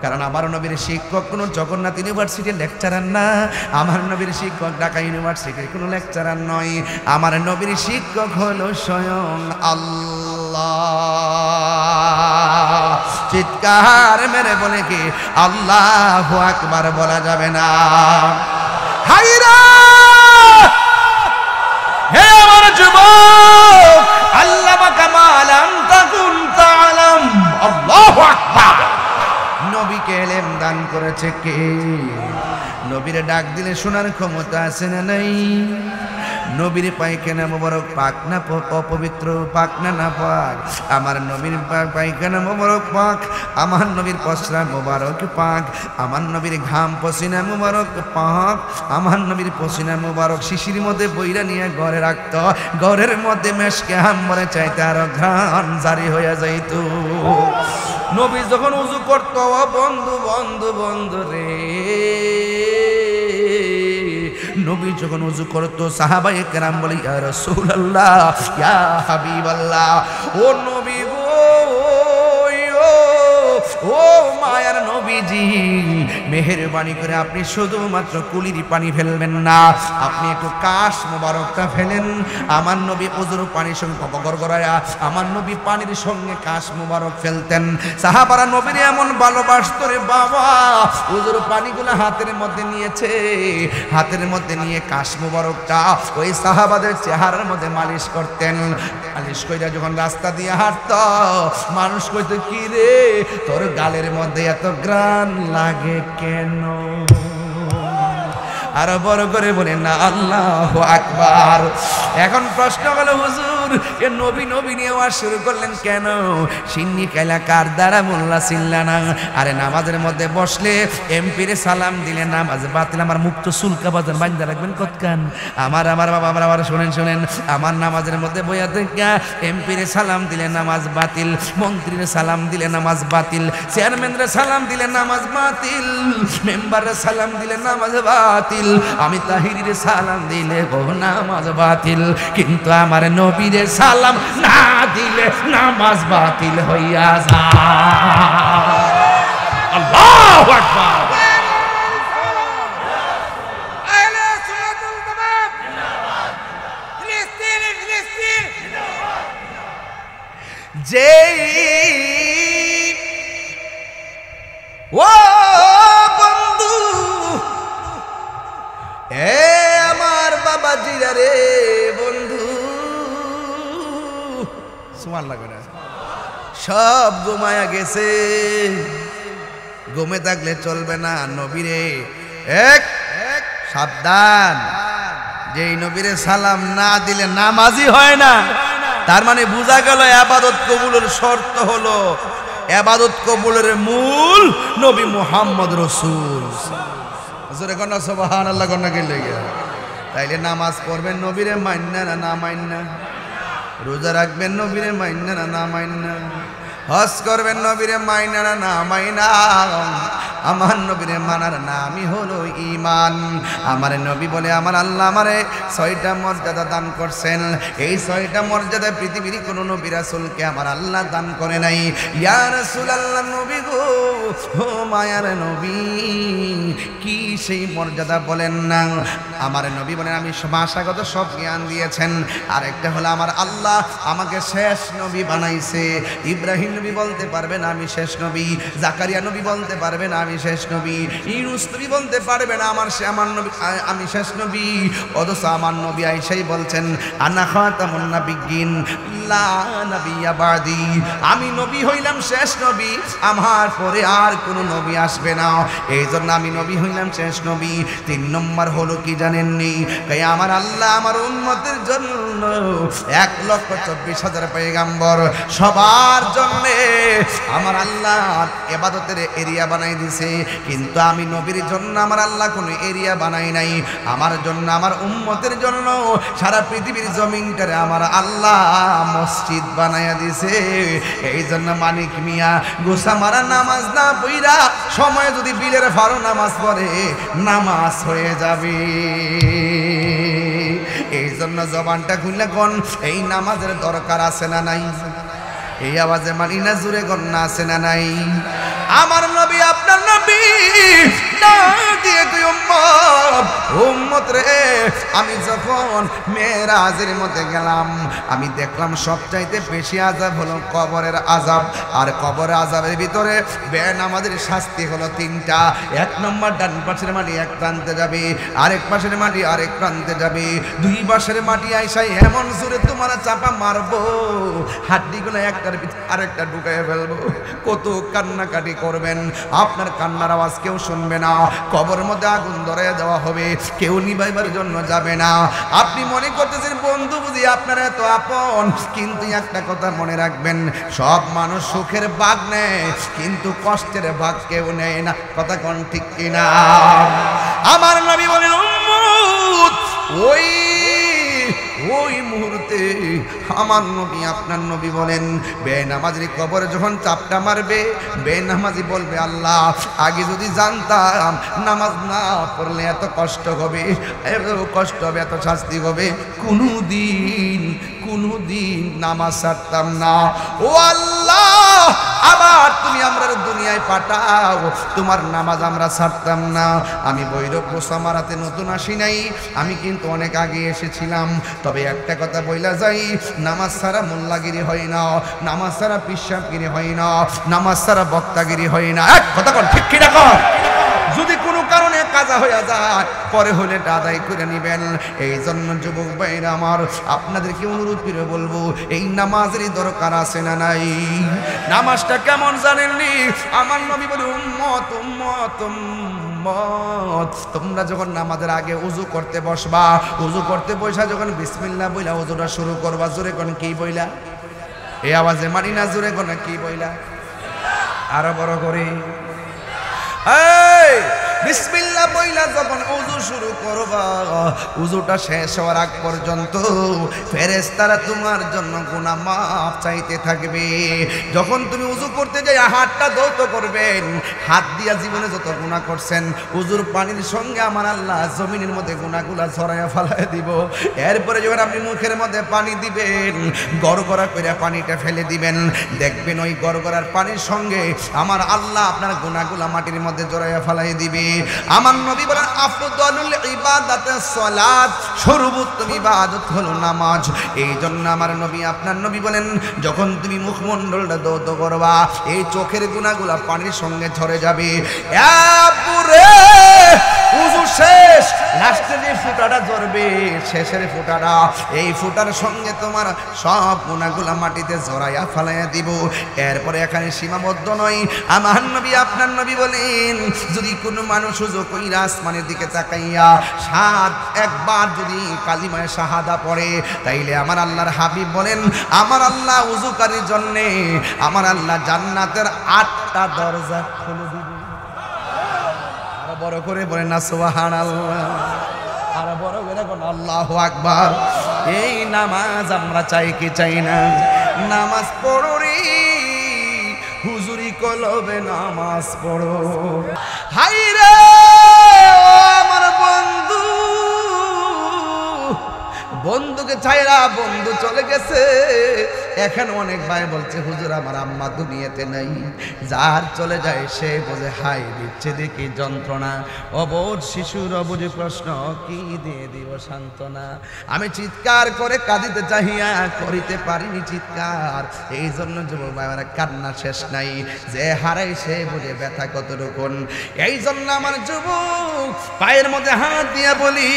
কারণ আমার নবীর শিক্ষক কোনো জগন্নাথ ইউনিভার্সিটির লেকচারার না, আমার নবীর শিক্ষক ঢাকা ইউনিভার্সিটির কোনো লেকচারার নয়, আমার নবীর শিক্ষক হলো স্বয়ং আল্লাহ। চিৎকার মেরে বলে কি আল্লাহু আকবার বলা যাবে না? হায়রা হে আমার যুবক, আল্লামা কামালাম তাকুন তাআলাম, আল্লাহু আকবার। নবীকে ইলম দান করেছে কে? নবীর ডাক দিলে শোনার ক্ষমতা আছে না নাই? নবীর পায়খানা মোবারক পাক না অপবিত্র, পাক না না পাক? আমার নবীর পায়খানা মোবারক পাক, আমার নবীর পসরা মোবারক পাক, আমার নবীর ঘাম পসিনা মোবারক পাক, আমার নবীর পসিনা মোবারক শিশির মধ্যে বইরা নিয়ে ঘরে রাখত, ঘরের মধ্যে মেশকে হাম্বরে চাইতে আরো ঘ্রাণ জারি হয়ে যাইত। নবী যখন উযু করত, বন্ধু বন্ধু বন্ধু রে, নবী যখন উযু করতো সাহাবায়ে কেরাম বলে ইয়া রাসূলুল্লাহ, ইয়া হাবিবাল্লাহ, ও নবী গো, ও মায়ার নবীজি, মেহেরবানি করে আপনি শুধুমাত্র কুলির পানি ফেলবেন না, আপনি একটু কাশ মোবারকটা ফেলেন। আমার নবী উযুর পানির সঙ্গে গড়গড়ায়া আমার নবী পানির সঙ্গে কাশ মোবারক ফেলতেন। সাহাবারা নবীর এমন ভালোবাসতো রে বাবা, উযুর পানিগুলো হাতের মধ্যে নিয়েছে, হাতের মধ্যে নিয়ে কাশ মোবারকটা ওই সাহাবাদের চেহারার মধ্যে মালিশ করতেন। মালিশ কইরা যখন রাস্তা দিয়ে হাঁটত, মানুষ কইতো কি রে তোর গালের মধ্যে এত গ্রান লাগে কেন? আরো বড় করে বলেন না আল্লাহু আকবার। এখন প্রশ্ন হলো হুজুর, এ নবী নবী নিয়ে ওয়াজ শুরু করলেন কেন? সিন্নি এলাকার দ্বারা মোল্লা চিল্লা না। আরে নামাজের মধ্যে বসলে এমপিরে সালাম দিলে নামাজ বাতিল। আমার মুক্ত সুলকা বাজার বান্ধা রাখবেন কতকান? আমার বাবা আমার শোনেন শোনেন, আমার নামাজের মধ্যে বইয়া থেকে এমপিরে সালাম দিলে নামাজ বাতিল, মন্ত্রীরে সালাম দিলে নামাজ বাতিল, চেয়ারম্যানরে সালাম দিলে নামাজ বাতিল, মেম্বারে সালাম দিলে নামাজ বাতিল, আমি তাহিরিরে সালাম দিলে গো নামাজ বাতিল, কিন্তু আমার নবীরে সালাম না দিলে নামাজ বাতিল হইয়া যায়। আল্লাহু আকবার। যেই ও বন্ধু এ আমার বাবা জিরা রে বন্ধু, সুবহানাল্লাহ করে সব ঘুমায়া গেছে। ঘুমে থাকলে চলবে না। নবীরে এক সাবধান, যেই নবীরে সালাম না দিলে নামাজই হয় না। তার মানে বোঝা গেল ইবাদত কবুলের শর্ত হলো, ইবাদত কবুলের মূল নবী মুহাম্মদ রাসূল। জোরে কোন সুবহানাল্লাহ কোন কে লাগে? তাইলে নামাজ পড়বেন নবীরে মান্না না না মান্না, রোজা রাখবেন নবীরে মান্না না না মান্না, হজ করবেন নবীরে মাইনা না না মাইনা, আমার নবীরে মানার নামই হলো ঈমান। আমার নবী বলে আমার আল্লাহ আমারে 6টা মর্যাদা দান করছেন। এই 6টা মর্যাদা পৃথিবীর কোনো নবী রাসূলকে আমার আল্লাহ দান করে নাই। ইয়া রাসূলুল্লাহ নবী গো, ও মায়ার নবী, কি সেই মর্যাদা বলেন না? আমার নবী বলেন আমি ভাষাগত সব জ্ঞান দিয়েছেন। আরেকটা হলো আমার আল্লাহ আমাকে শেষ নবী বানাইছে। ইব্রাহিম নবী বলতে পারবেন আমি শেষ নবী, জাকারিয়া নবী বলতে পারবেন আমি শেষ নবী, ইউনূস নবী বলতে পারবেন আমার নবী আমি শেষ নবী। অথচ আমার নবী আয়েশাই বলছেন আনা খাতামুন নাবিয়্যিন লা নাবিয়্যা বাদি, আমি নবী হইলাম শেষ নবী, আমার পরে আর কোনো নবী আসবে না, এই জন্য আমি নবী হইলাম শেষ নবী। 3 নম্বর হলো কি জানেননি? তাই আমার আল্লাহ আমার উম্মতের জন্য 1,24,000 পয়গাম্বর, সবার জন্য আমার আল্লাহ ইবাদতের এরিয়া বানাই দিছে। কিন্তু আমি নবীর জন্য আমার আল্লাহ কোনো এরিয়া বানাই নাই। আমার জন্য আমার উম্মতের জন্য সারা পৃথিবীর জমিনটারে আমার আল্লাহ মসজিদ বানাইয়া দিছে। এই জন্য মানিক মিয়া গোসা মারা নামাজ না পইরা সময় যদি বিলের ফারো নামাজ পড়ে নামাজ হয়ে যাবে। এই জন্য জবানটা খুললে কোন এই নামাজের দরকার আছে না নাই? এই আওয়াজে মানি না জুড়ে গন্না আছে না নাই? আমার নবী আপনার আমি যখন মেরাজের মধ্যে গেলাম, আমি দেখলাম সবচাইতে বেশি আযাব হলো কবরের আযাব। আর কবরের আযাবের ভিতরে বেনামাজের শাস্তি হলো তিনটা। এক নম্বর, ডান পাশের মাটি এক প্রান্তে যাবে, আরেক পাশের মাটি আরেক প্রান্তে যাবে, দুই পাশের মাটি আইসাই এমন জোরে তোমার চাপা মারবো, হাড্ডিগুলো একটার ভিতরে আরেকটা ঢুকাইয়া ফেলবো। কত কান্নাকাটি করবেন, আপনার কান্নার আওয়াজ কেউ শুনবে না। কবরের মধ্যে আগুন ধরাইয়া দেওয়া হবে, কেউ নিভাইবার জন্য যাবে না। আপনি মনে করতেছেন বন্ধু বুঝি আপনার এত আপন, কিন্তু একটা কথা মনে রাখবেন, সব মানুষ সুখের ভাগ নেয় কিন্তু কষ্টের ভাগ কেউ নেয় না। কথা কোন ঠিক কিনা? আমার নবী বলেন উম্মত, ওই মুহূর্তে আমার নবী আপনার নবী বলেন, বেনামাজি কবরে যখন চাপটা মারবে, বেনামাজি বলবে আল্লাহ আগে যদি জানতাম নামাজ না পড়লে এত কষ্ট হবে, এত কষ্ট হবে, এত শাস্তি হবে, কোনোদিন নামাজ ছাড়তাম না। ও আল্লাহ, আবার তুমি আমরা দুনিয়ায় পাঠাও, তোমার নামাজ আমরা ছাড়তাম না। আমি বৈরব গোসামারাতে নতুন আসি নাই, আমি কিন্তু অনেক আগে এসেছিলাম। তবে একটা কথা বইলা যাই, নামাজ ছাড়া মোল্লাগিরি হয় না, নামাজ ছাড়া পিশাবগিরি হয় না, নামাজ ছাড়া বক্তাগিরি হয় না। এক কথা কর, ঠিক কিনা কর? যদি কোনো কারণে কাজা হয়ে যায় পরে হলে আদায় করে নেবেন। এই জন্য যুবক ভাইরা আমার, আপনাদেরকে অনুরোধ করে বলবো, এই নামাজেরই দরকার আছে না নাই? নামাজটা কেমন জানেননি? আমার নবী বলে উম্মত উম্মত উম্মত, তোমরা যখন নামাজের আগে উযু করতে বসবা, উযু করতে বসা যখন বিসমিল্লাহ বইলা উযুটা শুরু করবা, জোরে কোন কি বইলা? এই আওয়াজে মানি না, জোরে কোন কি বইলা? আরো বড় করে এই বিসমিল্লাহ বইলা যখন ওযু শুরু করবা, ওযুটা শেষ হওয়ার আগ পর্যন্ত ফেরেশতারা তোমার জন্য গুনাহ মাফ চাইতে থাকবে। যখন তুমি ওযু করতে যাই হাতটা ধৌত করবেন, হাত দিয়া জীবনে যত গুনাহ করছেন ওযুর পানির সঙ্গে আমার আল্লাহ জমিনের মধ্যে গুনাহগুলা ছড়াইয়া ফেলায় দিব। এরপরে যখন আপনি মুখের মধ্যে পানি দিবেন, গড়গড়া করে পানিটা ফেলে দিবেন, দেখবেন ওই গড়গড়ার পানির সঙ্গে আমার আল্লাহ আপনার গুনাহগুলা মাটির মধ্যে জড়াইয়া ফেলাই দিবে। আমার নবী বলেন আফদালুল ইবাদাতিস সালাত, সর্বোত্তম ইবাদত হলো নামাজ। এই জন্য আমার নবী আপনার নবী বলেন, যখন তুমি মুখমণ্ডলটা ধৌত করবা, এই চোখের গুনাহগুলা পানির সঙ্গে ঝরে যাবে। এরপরে ওযু শেষ, লাস্টে যে ফুটাটা ঝরবে, শেষের ফুটাটা, এই ফুটার সঙ্গে তোমার সব গুনাহগুলা মাটিতে ঝরাইয়া ফেলাইয়া দিব। এরপরে এখানে সীমাবদ্ধ নয়, আমার নবী আপনার নবী বলেন, যদি কোনো মানুষ ওযু কইরা আসমানের দিকে তাকাইয়া একবার যদি কালিমায়ে শাহাদা পড়ে, তাইলে আমার আল্লাহর হাবিব বলেন, আমার আল্লাহ ওযুকারীর জন্য আমার আল্লাহ জান্নাতের 8টা দরজা খুলে দিবে। আরো বড় করে বলেন না সুবহানাল্লাহ, আরো বড় করে বলেন আল্লাহু আকবার। এই নামাজ আমরা চাই কি চাই না? নামাজ পড়ো রে হুজুরি কলবে, নামাজ পড়ো। হাই রে আমার বন্ধু, বন্ধুকে ছাইরা বন্ধু চলে গেছে। এখন অনেক ভাই বলছে হুজুর আমার আম্মা দুনিয়াতে নাই। যার চলে যায় সে বোঝে হাই দিচ্ছে দেখি যন্ত্রণা, অবোধ শিশুর অবুঝে প্রশ্ন কি দিয়ে দিব সান্ত্বনা। আমি চিৎকার করে কাঁদিতে চাহিয়া করিতে পারিনি চিৎকার। এই জন্য যুবক ভাইরা কান্না শেষ নাই, যে হারাই সে বোঝে ব্যথা কতটুকুন। এই জন্য আমার যুবক পায়ের মধ্যে হাত দিয়ে বলি,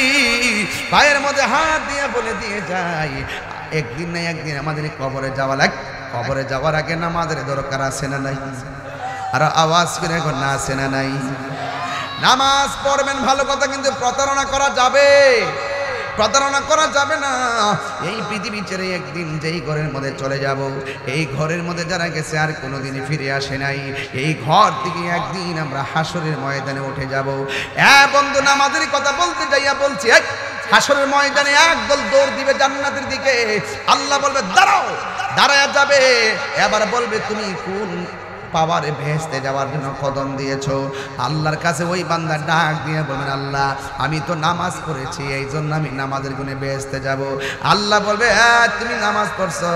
পায়ের মধ্যে হাত দিয়ে বলে দিয়ে যাই, একদিন না একদিন আমাদের কবরে যাওয়া লাগে। কবরে যাওয়ার আগে নামাজের দরকার আছে না নাই? আর আওয়াজ করে এখন না আছে না নাই? নামাজ পড়বেন ভালো কথা, কিন্তু প্রতারণা করা যাবে, প্রতারণা করা যাবে না। এই পৃথিবী ছেড়ে একদিন যেই ঘরের মধ্যে চলে যাব, এই ঘরের মধ্যে যারা গেছে আর কোনোদিনই ফিরে আসে নাই, এই ঘর থেকে একদিন আমরা হাসরের ময়দানে উঠে যাব। বন্ধু নামাজের কথা বলতে যাইয়া বলছি, হাসরের ময়দানে একদল দৌড় দিবে জান্নাতের দিকে। আল্লাহ বলবে দাঁড়াও, দাঁড়ায়া যাবে। এবার বলবে তুমি কোন পাওয়ারে ভেস্তে যাওয়ার জন্য কদম দিয়েছো? আল্লাহর কাছে ওই বান্দা ডাক দিয়ে বলবেন আল্লাহ আমি তো নামাজ পড়েছি, এই জন্য আমি নামাজের গুণে ভেস্তে যাব। আল্লাহ বলবে তুমি নামাজ পড়ছো,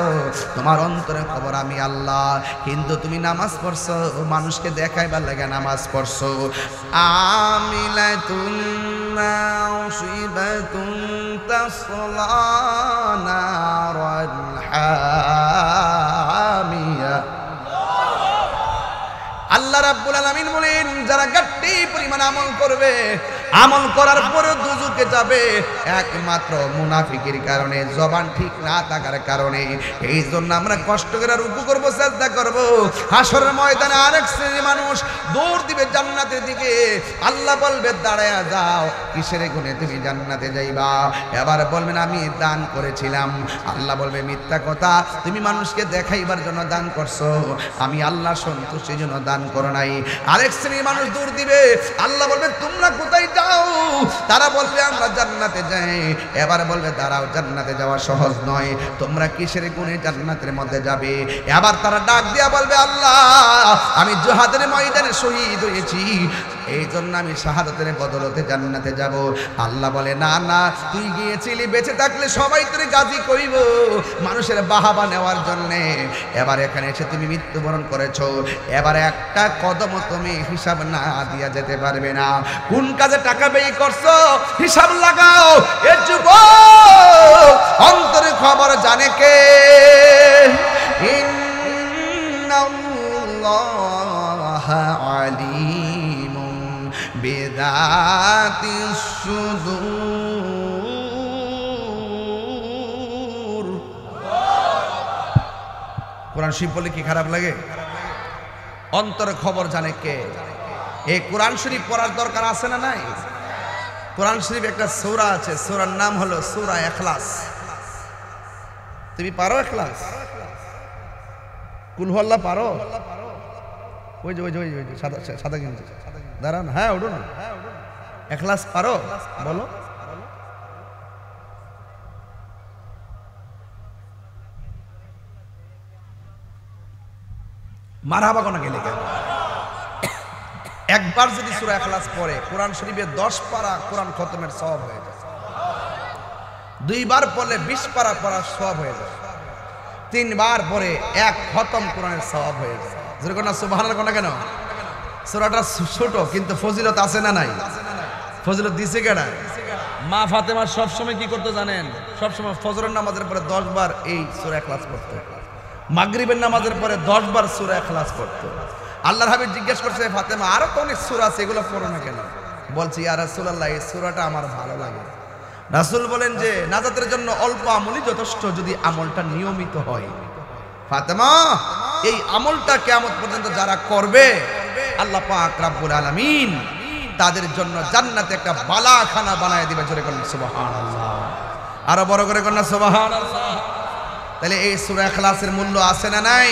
তোমার অন্তরে খবর আমি আল্লাহ, কিন্তু তুমি নামাজ পড়ছো মানুষকে দেখাইবার লাগে নামাজ পড়ছো। আমিলাতুন নাসিবাতুন তাসলা নারান হামিয়া। আল্লাহ রাব্বুল আলামিন বলেন যারা গাট্টি পরিমাণ আমল করবে, আমল করার পরে দুজকে যাবে একমাত্র মুনাফিকের কারণে, জবান ঠিক না থাকার কারণে। এই জন্য আমরা কষ্ট করে রুকু করব, সিজদা করব। হাসরের ময়দানে আরেক শ্রেণীর মানুষ দৌড় দিবে জান্নাতের দিকে। আল্লাহ বলবে দাঁড়ায়া যাও, কিসের গুণে তুমি জান্নাতে যাইবা? এবার বলবেন আমি দান করেছিলাম। আল্লাহ বলবে মিথ্যা কথা, তুমি মানুষকে দেখাইবার জন্য দান করছো, আমি আল্লাহ সন্তুষ্টির জন্য দান করো নাই। আরেক শ্রেণীর মানুষ দৌড় দিবে, আল্লাহ বলবে তোমরা কোথায় যাও? তারা বলবে আমরা জান্নাতে যাই। এবার বলবে দাঁড়াও, জান্নাতে যাওয়া সহজ নয়, তোমরা কিসের গুণে জান্নাতের মধ্যে যাবে? এবার তারা ডাক দিয়া বলবে আল্লাহ আমি জিহাদের ময়দানে শহীদ হয়েছি, এই জন্য আমি শাহাদাতের বদলতে জান্নাতে যাব। আল্লাহ বলে না না, তুই গিয়েছিলি, বেঁচে থাকলে সবাই তোরে গাজী কইব মানুষের বাহাবা নেওয়ার জন্য। এবার এখানে এসে তুমি মৃত্যুবরণ করেছো, এবার একটা কদমও তুমি হিসাব না দিয়া যেতে পারবে না। কোন কাজে টাকা ব্যয় করছো হিসাব লাগাও। এ যুবক, অন্তরে খবর জানে কে? ইন্নাল্লাহা আলিমুন বিযাতিস সুদূর। কোরআন শরীফ বলে কি খারাপ লাগে? অন্তরে খবর জানে কে? এই কোরআন শরীফ পড়ার দরকার আছে না নাই? কোরআন শরীফ একটা সূরা আছে, সূরার নাম হলো সূরা ইখলাস। তুমি পারো ইখলাস? কুল হুয়াল্লাহ পারো? ওই যে সাদা সাদা কিন্তু দাঁড়ান, হ্যাঁ ওঠো না। ইখলাস পারো? বলো। মারহাবা কোনা গেলে কেন? একবার যদি সূরা ইখলাস পড়ে কোরআন শরীফে 10 পারা কোরআন খতমের সওয়াব হয়ে যায়। দুইবার পড়লে 20 পারা পড়ার সওয়াব হয়ে যায়। 3 বার পড়ে 1 খতম কোরআনের সওয়াব হয়ে যায়। যেরকম না সুবহানাল্লাহ কোনা কেন? সূরাটা ছোট কিন্তু ফজিলত আছে না নাই? ফজিলত দিছে কেডা? মা ফাতেমা সব সময় কি করতে জানেন? সব সময় ফজরের নামাজের পরে 10 বার এই সূরা ইখলাস পড়তো, মাগরিবের নামাজের পরে 10 বার সূরা ইখলাস পড়তো। আল্লাহর হাবিব জিজ্ঞেস করছে ফাতেমা আরো তো অনেক সূরা আছে, এগুলো পড়ো না কেন? বলছি ইয়া রাসূলুল্লাহ এই সূরাটা আমার ভালো লাগে। রাসূল বলেন যে নাজাতের জন্য অল্প আমলই যথেষ্ট যদি আমলটা নিয়মিত হয়। ফাতেমা এই আমলটা কিয়ামত পর্যন্ত যারা করবে আল্লাহ পাক রব্বুল আলামিন তাদের জন্য জান্নাতে একটা বালাখানা বানায় দিবে। জোরে বলেন সুবহানাল্লাহ, আরো বড় করে বলেন সুবহানাল্লাহ। তাহলে এই সূরা ইখলাসের মূল্য আছে না নাই?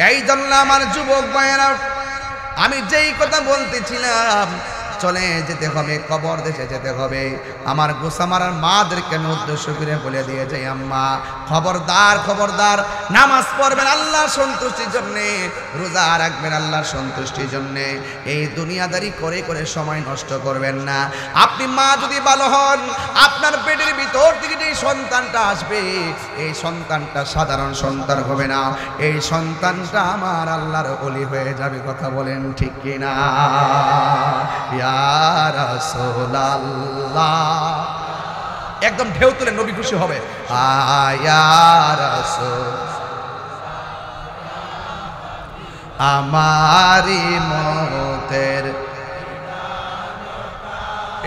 এই জন্য আমার যুবক ভাইয়েরা, আমি যেই কথা বলতেছিলাম, চলে যেতে হবে, কবর দেশে যেতে হবে। আমার গোসামারার মাদেরকে আমি উদ্দেশ্য করে বলে দিয়ে যাই, আম্মা খবরদার খবরদার, নামাজ পড়বেন আল্লাহর সন্তুষ্টির জন্যে, রোজা রাখবেন আল্লাহর সন্তুষ্টির জন্যে। এই দুনিয়াদারি করে করে সময় নষ্ট করবেন না। আপনি মা যদি ভালো হন, আপনার পেটের ভিতর থেকে যে সন্তানটা আসবে, এই সন্তানটা সাধারণ সন্তান হবে না, এই সন্তানটা আমার আল্লাহর ওলি হয়ে যাবে। কথা বলেন ঠিক কিনা? ইয়া রাসূলুল্লাহ, একদম ঢেউ তুলে নবী খুশি হবে। ইয়া রাসূল, আমারি মতের,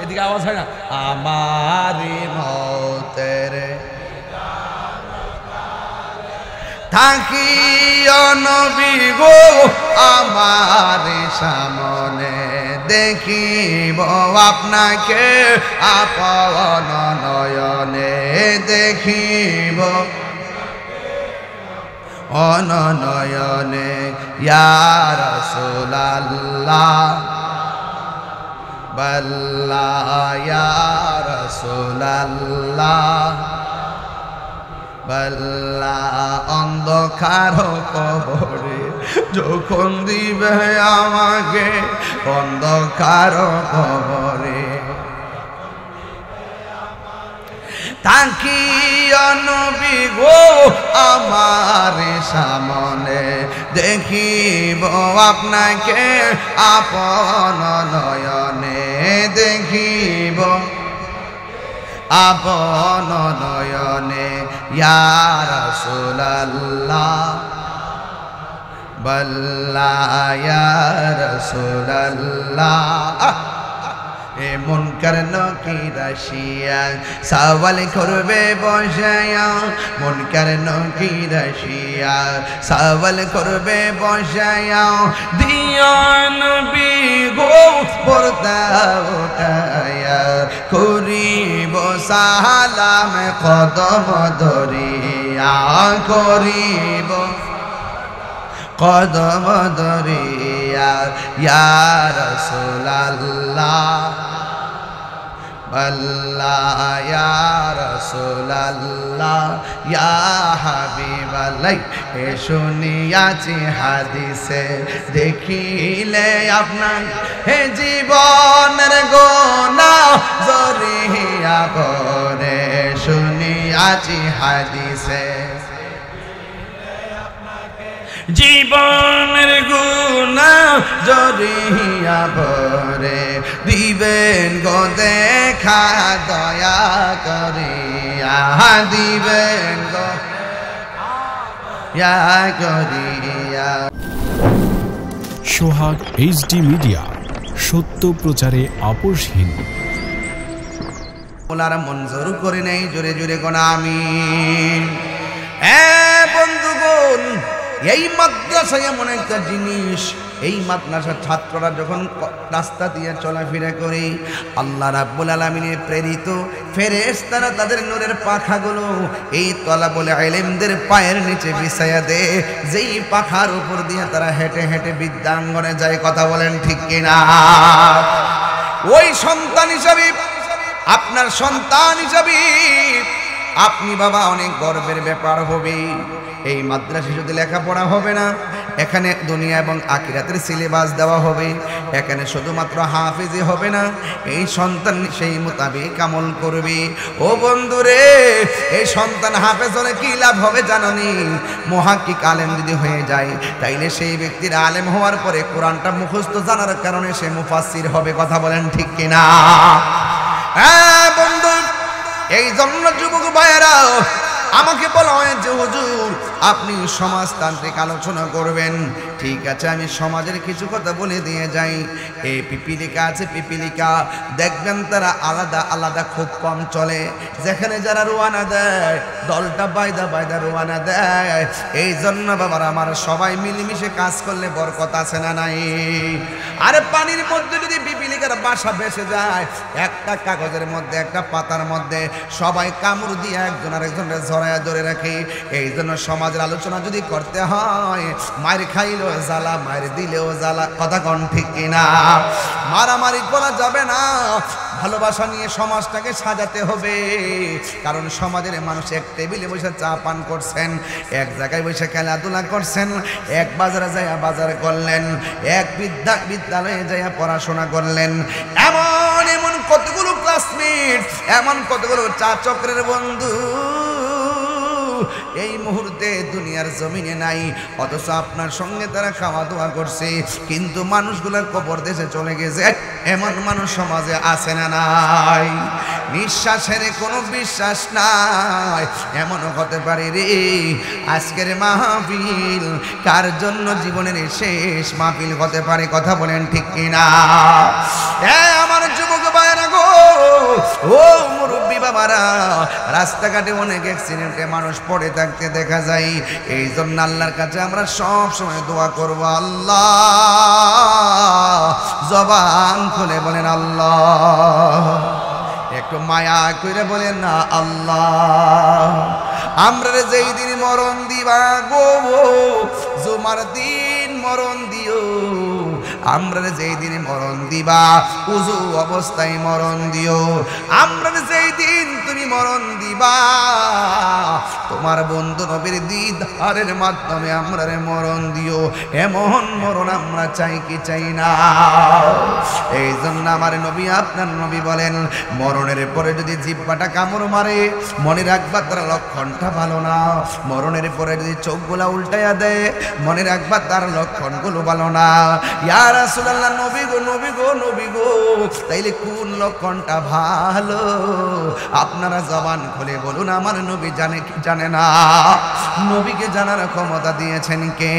এদিকে আওয়াজ হয় না? আমারি মতের থাকিও নবী গো আমার সামনে, দেখিব আপনাকে আপন নয়নে, দেখিব অনয়নে। ইয়া রাসূলুল্লাহ বাল্লাহ, ইয়া রাসূলুল্লাহ বাল্লাহ। অন্ধকার কবরে যখন দিবে আমাকে, অন্ধকার কবরে তাকিয়া নবী গো আমার সামনে, দেখিব আপনাকে আপন নয়নে, দেখিব আপন নয়নে ইয়া রাসূলুল্লাহ বল্লা ইয়া রাসূলুল্লাহ এ মুনকার নকির আসিয়া সওয়াল করবে বসায়া মুনকার নকির আসিয়া সওয়াল করবে বসায়া দিও নবী গো পর্দা উঠায়া করিব সালাম কদম ধরিয়া করিব কদম ধরিয়া ইয়া রাসূলুল্লাহ আল্লাহ ইয়া রাসূলুল্লাহ ইয়া হাবিবাল্লাহ এ শুনিয়াছি হাদিসে দেখিলে আপনার হে জীবনের গুনাহ জরিয়া পড়ে শুনিয়াছি হাদিসে জীবনের গুনাহ জরিয়া ভরে দিবেন গো দেখা দয়া করিয়া দিবেন গো ইয়া করিয়া। সোহাগ এইচডি মিডিয়া, সত্য প্রচারে আপোষহীন। ওনারা মঞ্জুর করে নেই, জোরে জোরে কোন আমিন। বন্ধুগণ, এই মাদ্রাসায় এমন একটা জিনিস, এই মাদ্রাসার ছাত্ররা যখন রাস্তা দিয়ে চলাফেরা করে আল্লাহ রাব্বুল আলামিনের প্রেরিত ফেরেশতারা তাদের নূরের পাখাগুলো এই তলাবুল ইলমদের পায়ের নিচে বিছায়া দেয়, যেই পাখার উপর দিয়ে তারা হেঁটে হেঁটে বিদ্যাঙ্গনে যায়। কথা বলেন ঠিক কিনা? ওই সন্তান হিসাবে, আপনার সন্তান হিসাবে আপনি বাবা অনেক গর্বের ব্যাপার হবে। এই মাদ্রাসায় শুধু লেখাপড়া হবে না, এখানে দুনিয়া এবং আখিরাতের সিলেবাস দেওয়া হবে। এখানে শুধুমাত্র হাফেজি হবে না, এই সন্তান সেই মোতাবেক আমল করবে। ও বন্ধুরে, এই সন্তান হাফেজ হলে কি লাভ হবে জানেননি? মুহাক্কিক আলেম যদি হয়ে যায়, তাইলে সেই ব্যক্তির আলেম হওয়ার পরে কোরআনটা মুখস্থ জানার কারণে সে মুফাসসির হবে। কথা বলেন ঠিক কিনা? হ্যাঁ বন্ধু, এই জন্য যুবক ভাইয়েরা আমাকে বলা হয় যে হুজুর আপনি সমাজতান্ত্রিক আলোচনা করবেন। ঠিক আছে, আমি সমাজের কিছু কথা বলে দিয়ে যাই। এই পিপিলিকা আছে, পিপিলিকা দেখবেন তারা আলাদা আলাদা খুব কম চলে। যেখানে যারা রোয়ানা দেয়, দলটা বাইদা বাইদা রোয়ানা দেয়। এই জন্য বাবার আমার সবাই মিলেমিশে কাজ করলে বরকত আছে না নাই? আরে পানির মধ্যে যদি পিপিলিকার বাসা ভেসে যায়, একটা কাগজের মধ্যে, একটা পাতার মধ্যে সবাই কামড় দিয়ে একজন আরেকজনের জড়ায়া ধরে রাখে। এই জন্য সমাজের আলোচনা যদি করতে হয়, মায়ের খাইলেও জ্বালা, মায়ের দিলেও জ্বালা। কথা কোন ঠিক কিনা? মারামারি করা যাবে না, ভালোবাসা নিয়ে সমাজটাকে সাজাতে হবে। কারণ সমাজের মানুষ এক টেবিলে বসে চা পান করছেন, এক জায়গায় বসে খেলাধুলা করছেন, এক বাজারে যাইয়া বাজার করলেন, এক বিদ্যালয়ে যাইয়া পড়াশোনা করলেন। এমন এমন কতগুলো ক্লাসমেট, এমন কতগুলো চা চক্রের বন্ধু এই মুহূর্তে দুনিয়ার জমিনে নাই, অথচ আপনার সঙ্গে তারা খাওয়া দাওয়া করছে, কিন্তু মানুষগুলোর কবর দেশে চলে গেছে। এমন মানুষ সমাজে আছে না নাই? নিঃশ্বাসের কোনো বিশ্বাস নাই। এমনও হতে পারে রে, আজকের মাহফিল কার জন্য জীবনের শেষ মাহফিল হতে পারে। কথা বলেন ঠিক কিনা? আমার যুবক ভাইরা গো, ও মুরব্বী বাবারা, রাস্তাঘাটে অনেক অ্যাক্সিডেন্টে মানুষ পড়ে থাকতে দেখা যায়। এই জন্য আল্লাহর কাছে আমরা সব সময় দোয়া করব, আল্লাহ, জবান খুলে বলেন আল্লাহ, একটু মায়া করে বলেন না আল্লাহ। আমরা যেই দিন মরণ দিবা গো, জুমার দিন মরণ দিও। আমরা যেই দিন মরণ দিবা, উজু অবস্থায় মরণ দিও। আমরা যেই দিন তুমি মরণ দিবা, তোমার বন্ধু নবীর দিদারের মাধ্যমে আমরা মরণ দিও। এমন মরণ আমরা চাই কি চাই না? এই জন্য আমার নবী, আপনার নবী বলেন, মরণের পরে যদি জিহ্বাটা কামড় মারে, মনে রাখবা তার লক্ষণটা ভালো না। মরণের পরে যদি চোখগুলা উল্টাইয়া দেয়, মনে রাখবা তার লক্ষণগুলো ভালো না। ইয়া রাসূলুল্লাহ, নবী গো নবী গো নবী গো, তাইলে কোন লক্ষণটা ভালো? আপনারা জবান খুলে বলুন, আমার নবী জানে কি জানে না? নবীকে জানার ক্ষমতা দিয়েছেন কে?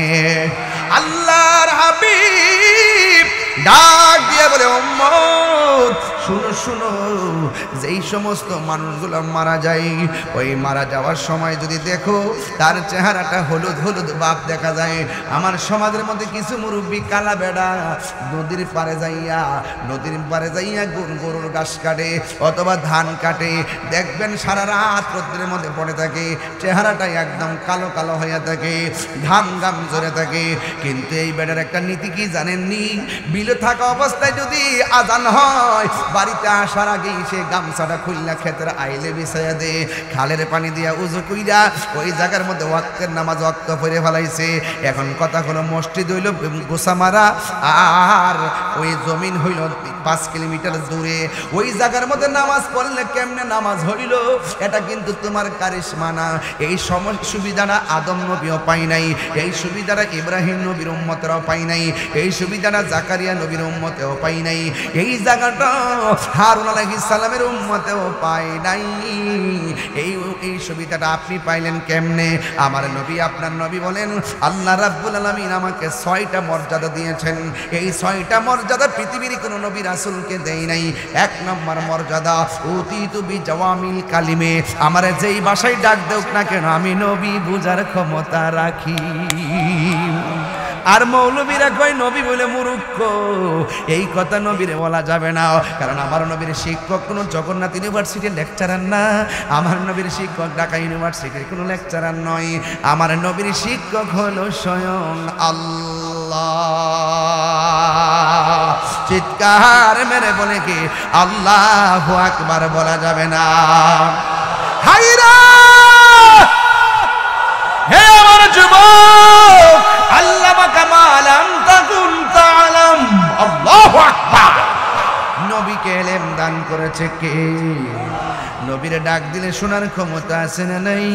আল্লাহর হাবিব ডাক দিয়ে বলে, উম্মত শুনো শুনো, যেই সমস্ত মানুষগুলো মারা যায়, ওই মারা যাওয়ার সময় যদি দেখো তার চেহারাটা হলুদ হলুদ ভাব দেখা যায়, আমার সমাজের মধ্যে কিছু মুরব্বী কালা বেড়া নদীর পারে যাইয়া গরুর ঘাস কাটে অথবা ধান কাটে, দেখবেন সারা রাত রোদ্রের মধ্যে পড়ে থাকে, চেহারাটা একদম কালো কালো হয়ে থাকে, ঘাম ঘাম ঝরে থাকে। কিন্তু এই বেড়ার একটা নীতি কি জানেননি? বিলে থাকা অবস্থায় যদি আজান হয়, বাড়িতে আসার আগেই সে গামছাটা খুললা ক্ষেতের আইলে বিছাইয়া দে, খালের পানি দিয়া উজু কইরা ওই জায়গার মধ্যে ওয়াক্তের নামাজ ওয়াক্ত পড়ে ফেলাইছে। এখন কথা হলো, মসজিদ হইল গোসামারা আর ওই জমিন হইল 5 কিলোমিটার দূরে, ওই জায়গার মধ্যে নামাজ পড়লে কেমনে নামাজ হইল? এটা কিন্তু তোমার কারিশমা না। এই সুবিধাটা আদম নবীও পাই নাই, এই সুবিধাটা ইব্রাহিম নবীর উম্মতেরাও পাই নাই, এই সুবিধাটা জাকারিয়া নবীর উম্মতেও পাই নাই, এই জায়গাটা হারুন আলাইহিস সালামের উম্মতেও পাই নাই। এই সুবিধাটা আপনি পাইলেন কেমনে? আমার নবী, আপনার নবী বলেন, আল্লাহ রাব্বুল আলামিন আমাকে 6টা মর্যাদা দিয়েছেন। এই 6টা মর্যাদা পৃথিবীর কোনো নবী রাসূলকে দেই নাই। 1 নম্বর মর্যাদা, উতিতু বিজাওয়ামিল কালিমে, আমার যেই ভাষায় ডাক দেউক না কেন আমি নবী বুঝার ক্ষমতা রাখি। আর মৌলবীরা কয় নবী বলে মূর্খ, এই কথা নবীরে বলা যাবে না, কারণ আমার নবীর শিক্ষক কোনো জগন্নাথ ইউনিভার্সিটির লেকচারার না, আমার নবীর শিক্ষক ঢাকা ইউনিভার্সিটির কোনো লেকচারার নয়, আমার নবীর শিক্ষক হলো স্বয়ং আল্লাহ। চিৎকার মেরে বলে কি আল্লাহু আকবার বলা যাবে না? হায়রা হে আমার যুবক, আল্লামা কামালাম তাকুন তাআলাম, আল্লাহু আকবার। নবীকে ইলম দান করেছে কে? নবীর ডাক দিলে শোনার ক্ষমতা আছে না নাই?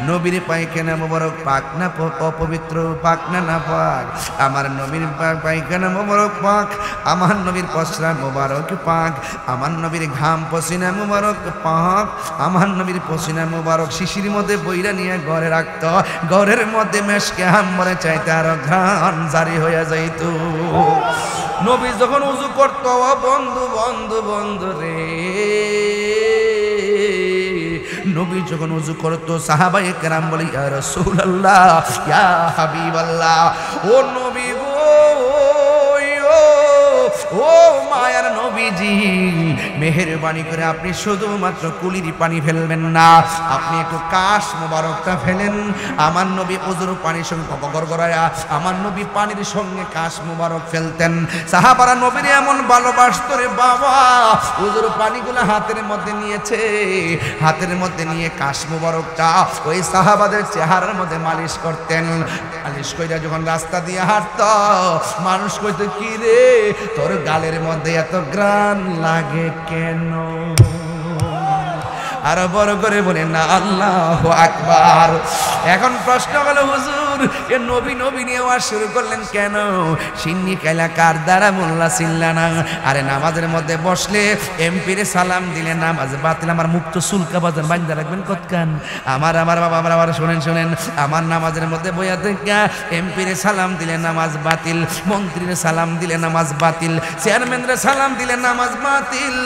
নবীর পায়খানা মোবারক পাক না অপবিত্র, পাক না নাপাক? আমার নবীর পায়খানা মোবারক পাক, আমার নবীর পসরা মোবারক পাক, আমার নবীর ঘাম পসিনা মোবারক পাক, আমার নবীর পসিনা মোবারক শিশির মধ্যে বইরা নিয়ে ঘরে রাখত, ঘরের মধ্যে মেশকে হাম্বরে চাইতে আরো ঘ্রাণ জারি হয়ে যাইত। নবী যখন উযু করত, বন্ধু বন্ধু বন্ধু রে, নবী যখন উযু করত, সাহাবায়ে কেরাম বলে, ইয়া রাসূলুল্লাহ, ইয়া হাবিবাল্লাহ, ও নবী গো, ও মায়ার নবীজি, মেহেরবানি করে আপনি শুধুমাত্র কুলির পানি ফেলবেন না, আপনি একটু কাশ মোবারকটা ফেলেন। আমার নবী উযুর পানির সঙ্গে গড়গড়ায়া আমার নবী পানির সঙ্গে কাশ মোবারক ফেলতেন। সাহাবারা নবীর এমন ভালোবাসতো রে বাবা, উযুর পানিগুলো হাতের মধ্যে নিয়েছে, হাতের মধ্যে নিয়ে কাশ মোবারকটা ওই সাহাবাদের চেহারার মধ্যে মালিশ করতেন। মালিশ কইরা যখন রাস্তা দিয়ে হাঁটত, মানুষ কইতো, কি রে তোর গালের মধ্যে এত গ্রান লাগে কেন? আরো বড় করে বলেন না আল্লাহু আকবার। এখন প্রশ্ন হলো, হুজুর এ নবী নবী নিয়ে ওয়াজ শুরু করলেন কেন? সিন্নি কাইলা কার দ্বারা মোল্লা চিল্লা না? আরে নামাজের মধ্যে বসলে এমপিরে সালাম দিলে নামাজ বাতিল। আমার মুক্ত সুলকা বাজার বান্ধা রাখবেন কতকান? আমার বাবা আবার শোনেন, আমার নামাজের মধ্যে বইয়া দেখা এমপিরে সালাম দিলে নামাজ বাতিল, মন্ত্রীরে সালাম দিলে নামাজ বাতিল, চেয়ারম্যানরে সালাম দিলে নামাজ বাতিল,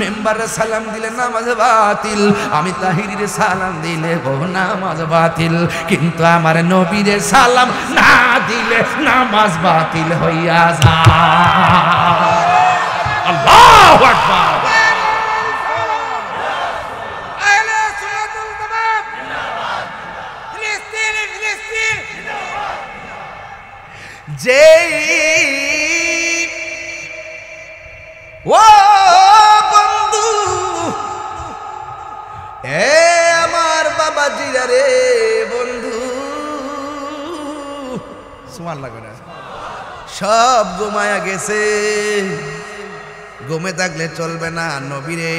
মেম্বারে সালাম দিলে নামাজ বাতিল, আমি তাহিরিরে সালাম দিলে নামাজ বাতিল, কিন্তু আমার নবীরে সালাম না দিলে নামাজ বাতিল হইয়া যায়। আল্লাহু আকবার। যেই ও বন্ধু, এ আমার বাবা জিরা রে বন্ধু, সুবহানাল্লাহ, সব ঘুমায়া গেছে। ঘুমে থাকলে চলবে না। নবীরে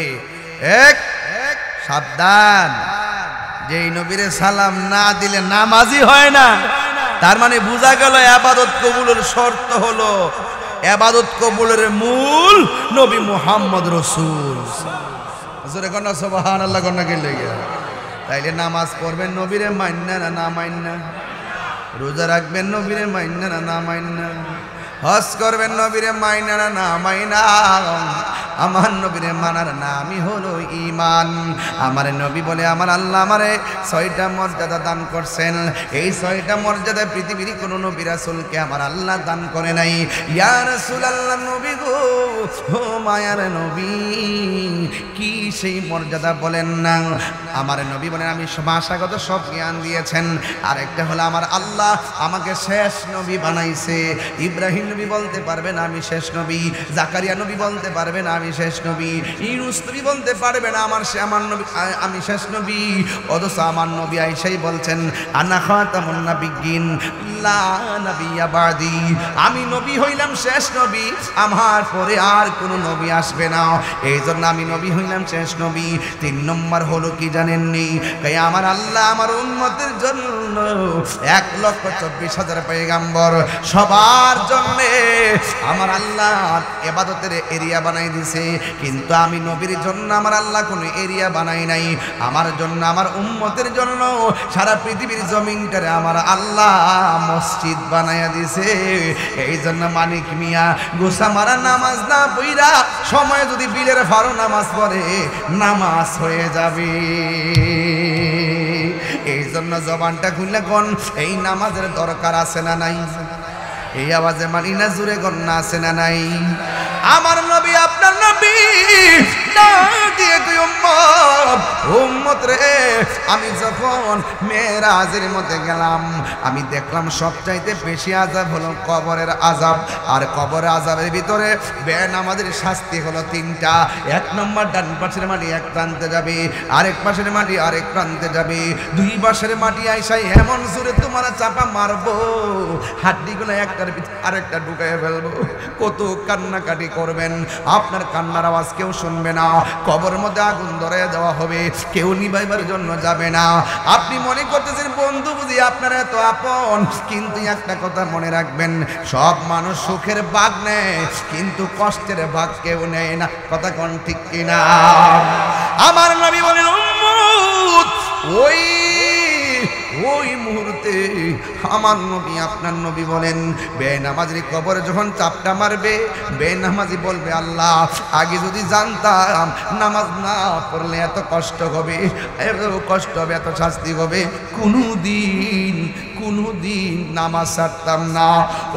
এক সাবধান, যেই নবীরে সালাম না দিলে নামাজই হয় না। তার মানে বোঝা গেল ইবাদত কবুলের শর্ত হলো ইবাদত কবুলের মূল নবী মুহাম্মদ রাসূল। জোরে কোন সুবহানাল্লাহ কোন কে লাগে। তাইলে নামাজ পড়বেন নবীরে মান্না না মান্না, রোজা রাখবেন নবীরে মাইনা না মাইনা, হজ করবেন নবীরে মাইনা না মাইনা, আমার নবীরে মানার নামই হলো ঈমান। আমার নবী বলে আমার আল্লাহ আমারে 6টা মর্যাদা দান করছেন। এই 6টা মর্যাদা পৃথিবীর কোন নবী রাসূলকে আমার আল্লাহ দান করে নাই। ইয়া রাসূলুল্লাহ নবী গো, ও মায়ার নবী, কি সেই মর্যাদা বলেন না। আমার নবী বলেন আমি ভাষাগত সব জ্ঞান দিয়েছেন। আরেকটা হলো আমার আল্লাহ আমাকে শেষ নবী বানাইছে। ইব্রাহিম নবী বলতে পারবেন আমি শেষ নবী, জাকারিয়া নবী বলতে পারবেন আমি শেষ নবী, ইউনূস নবী বলতে পারবেন আমার নবী আমি শেষ নবী। অথচ আমার নবী আয়েশাই বলছেন আনা খাতামুন নাবিয়্যিন লা নাবিয়্যা বাদি, আমি নবী হইলাম শেষ নবী, আমার পরে আর কোনো নবী আসবে না, এই জন্য আমি নবী হইলাম শেষ নবী। 3 নম্বর হলো কি জানেননি? আমার আল্লাহ আমার উম্মতের জন্য 1,24,000 পয়গাম্বর, সবার জন্য আমার আল্লাহ ইবাদতের এরিয়া বানাই দিছে। কিন্তু আমি নবীর জন্য আমার আল্লাহ কোনো এরিয়া বানাই নাই। আমার জন্য আমার উম্মতের জন্য সারা পৃথিবীর জমিনটারে আমার আল্লাহ মসজিদ বানাইয়া দিছে। এই জন্য মানিক মিয়া গোসা মারা নামাজ না পইরা সময় যদি বিলের ফারো নামাজ পড়ে নামাজ হয়ে যাবে। এই জন্য জবানটা খুললে কোন এই নামাজের দরকার আছে না নাই? এই আওয়াজে মানি না জুড়ে গন্না আছে না নাই? আমার নবী আপনার নবী না দিয়ে তুই উম্মত রে, আমি যখন মেরাজের মধ্যে গেলাম আমি দেখলাম সবচাইতে বেশি আযাব হলো কবরের আযাব। আর কবরের আযাবের ভিতরে বেনামাজের শাস্তি হলো 3টা। 1 নম্বর ডান পাশের মাটি এক প্রান্তে যাবে, আরেক পাশের মাটি আরেক প্রান্তে যাবে, 2 পাশের মাটি আইসাই এমন জোরে তোমার চাপা মারবো হাড্ডিগুলো একটার ভিতরে আরেকটা ঢুকাইয়া ফেলবো। কত কান্নাকাটি করবেন, আপনার কান্নার আওয়াজ কেউ শুনবে না। কবরের মধ্যে আগুন ধরে দেওয়া হবে, কেউ নিভাইবার জন্য যাবে না। আপনি মনে করতেছেন বন্ধু বুঝি আপনার এত আপন, কিন্তু একটা কথা মনে রাখবেন, সব মানুষ সুখের ভাগ নেয় কিন্তু কষ্টের ভাগ কেউ নেয় না। কথা কোন ঠিক কিনা? আমার নবী বলেন উম্মত ওই মুহূর্তে আমার নবী আপনার নবী বলেন বেনামাজি কবরে যখন চাপটা মারবে বেনামাজি বলবে আল্লাহ আগে যদি জানতাম নামাজ না পড়লে এত কষ্ট হবে, এত কষ্ট হবে, এত শাস্তি হবে, কোনদিন নামাজ ছাড়তাম না।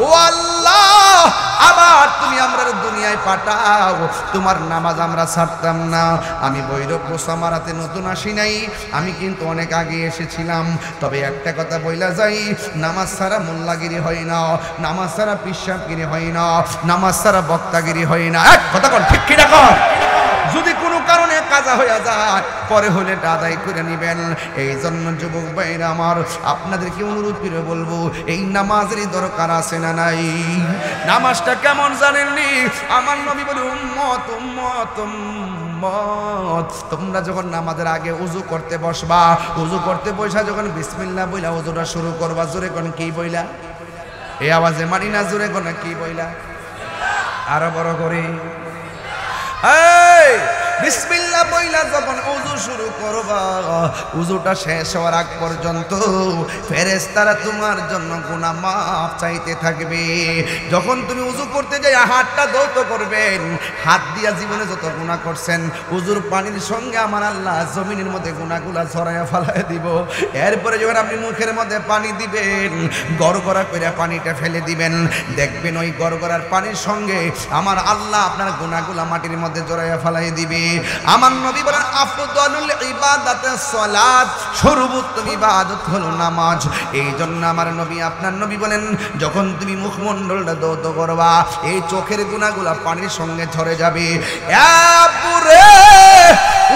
ও আল্লাহ আবার তুমি আমরা দুনিয়ায় পাঠাও, তোমার নামাজ আমরা ছাড়তাম না। আমি বৈরব গোসামারাতে নতুন আসি নাই, আমি কিন্তু অনেক আগে এসেছিলাম। তবে একটা কথা বইলা যাই, নামাজ ছাড়া মোল্লাগিরি হয় না, নামাজ ছাড়া পিশাবগিরি হয় না, নামাজ ছাড়া বক্তাগিরি হয় না। এক কথা কর, ঠিক কি না কর? যদি কোনো কারণে কাজা হয়ে যায় পরে হলে আদায় করে নেবেন। এই জন্য যুবক ভাইরা আমার আপনাদেরকে অনুরোধ করে বলবো এই নামাজেরই দরকার আছে না নাই? নামাজটা কেমন জানেননি? আমার নবী বলে উম্মত উম্মত উম্মত, তোমরা যখন নামাজের আগে উযু করতে বসবা, উযু করতে বসা যখন বিসমিল্লাহ বইলা উযুটা শুরু করবা, জোরে কোন কি বইলা? এই আওয়াজে মানি না, জোরে কোন কি বইলা? আরো বড় করে বিসমিল্লাহ বইলা যখন উযু শুরু করবা, উযুটা শেষ হওয়ার আগ পর্যন্ত ফেরেশতারা তোমার জন্য গুনাহ মাফ চাইতে থাকবে। যখন তুমি উযু করতে যাই হাতটা ধৌত করবেন, হাত দিয়া জীবনে যত গুনাহ করছেন উযুর পানির সঙ্গে আমার আল্লাহ জমিনের মধ্যে গুনাহগুলা ছড়াইয়া ফেলায় দিব। এরপরে যখন আপনি মুখের মধ্যে পানি দিবেন, গড়গড়া করে পানিটা ফেলে দিবেন, দেখবেন ওই গড়গড়ার পানির সঙ্গে আমার আল্লাহ আপনার গুনাহগুলা মাটির মধ্যে জড়াইয়া ফেলাই দিবে। আমার নবী বলেন আফদালুল ইবাদাতে সালাত, সর্বোত্তম ইবাদত হলো নামাজ। এই জন্য আমার নবী আপনার নবী বলেন যখন তুমি মুখমণ্ডলটা ধৌত করবা এই চোখের গুনাহগুলা পানির সঙ্গে ঝরে যাবে।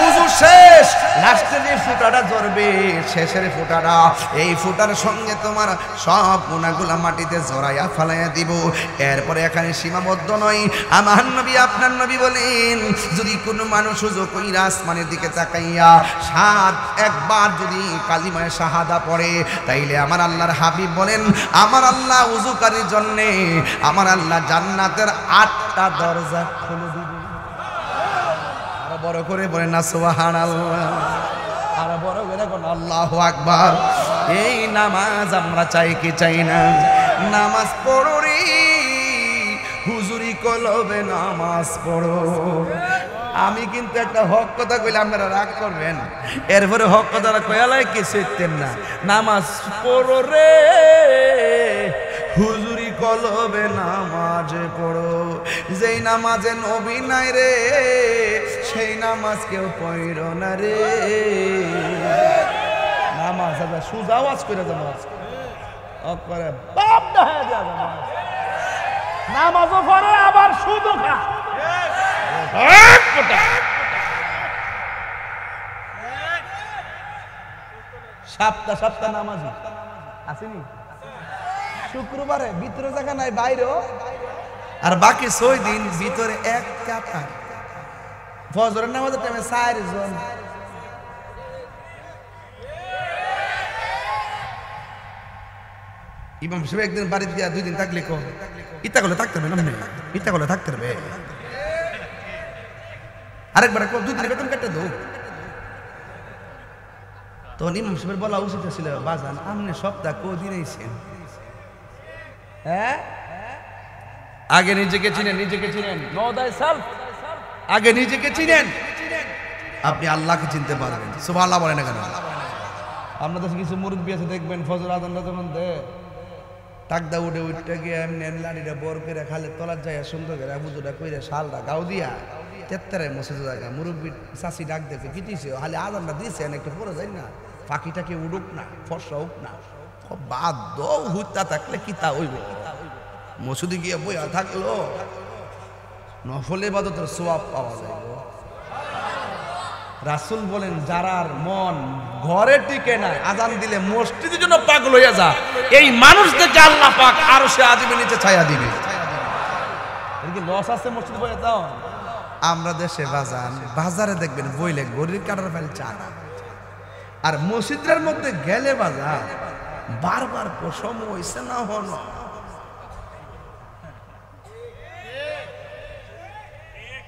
উযু শেষ, লাস্টে যে ফুটাটা ঝরবে, শেষের ফুটাটা, এই ফুটার সঙ্গে তোমার সব গুনাহগুলা মাটিতে জড়াইয়া ফালাইয়া দিব। এরপরে এখানে সীমাবদ্ধ নয়, আমার নবী আপনার নবী বলেন, যদি কোনো মানুষ উযু কইরা আসমানের দিকে তাকাইয়া একবার যদি কালিমায়ে শাহাদা পড়ে, তাইলে আমার আল্লাহর হাবিব বলেন, আমার আল্লাহ উযুকারীর জন্য আমার আল্লাহ জান্নাতের 8টা দরজা খুলে দিবে। আরো বড় করে বলেন না সুবহানাল্লাহ, আরো বড় করে বলেন আল্লাহু আকবার। এই নামাজ আমরা চাই কি চাই না? নামাজ পড়ো রে হুজুরি কলবে, নামাজ পড়ো। আমি কিন্তু একটা হক কথা কইলে আপনারা রাগ করবেন, এরপরে হক কথাটা কয়ালায় কিছু ইতেন না। নামাজ পড়ো রে হুজুরি কলবে, নামাজ পড়ো। যেই নামাজে নবী নাই রে, সেই নামাজ কেউ পড়ো না রে। নামাজ আবার সুজা আওয়াজ করে নামাজ করে বাপ না হয়ে যায়, নামাজও পড়ে আবার সুদও খা। সপ্তাহ নামাজি আসেনি, শুক্রবারে ভিতরে জায়গা নাই, বাইরেও, আর বাকি 6 দিন ভিতরে এক কাতার। ফজরের নামাজের টাইমে 4 জন। ইমাম সাহেব একদিন বাড়িতে গিয়া 2 দিন থাকলে কো ইতা করলে থাকতে হবে না, ইতা করলে থাকতে হবে। আরেকবার 2 দিন বেতন কেটে দাও। তখন ইমাম সাহেবের বলা উচিত ছিল, বাজান আপনি সপ্তাহ কদিন আইছেন? হ্যাঁ, আগে নিজেকে চিনেন, নিজেকে চিনেন, নো দাই সেলফ। আগে নিজেকে চিনেন, আপনি আল্লাহকে চিনতে পারবেন। সুবহানাল্লাহ বলেন না কেন? আমরা তো কিছু মুরব্বী আছে দেখবেন, ফজর আজানটা যখন দেয়, টাকদা উঠে উঠতে গিয়ে এমনি লাড়িটা বর করে খালে তলার যায়, সুন্দর করে বুঝোটা কইরা শালটা গাও দিয়া তেত্তারে মসজিদ জায়গা মুরব্বী চাষি ডাক দেখে কিটিছে, খালি আজানটা দিয়েছে একটু পরে যাই না, পাখিটাকে উড়ুক না, ফর্সা উঠ না, বাদ দৌ হুইতা থাকলে কিতা হইব। মসজিদে গিয়ে বইয়া থাকলো নফল ইবাদতের সওয়াব পাওয়া যায়। রাসূল বলেন, যারার মন ঘরে টিকে না, আজান দিলে মসজিদের জন্য পাগল হইয়া যা, এই মানুষদেরকে আল্লাহ পাক আরশে আজিমের নিচে ছায়া দিবে। এর কি লস আছে মসজিদ বইয়া যাও? আমরা দেশে বাজারে দেখবেন বইলে গরির কাটার ফাইল চা না, আর মসজিদের মধ্যে গেলে বাজার বারবার পশম হইছে না হন।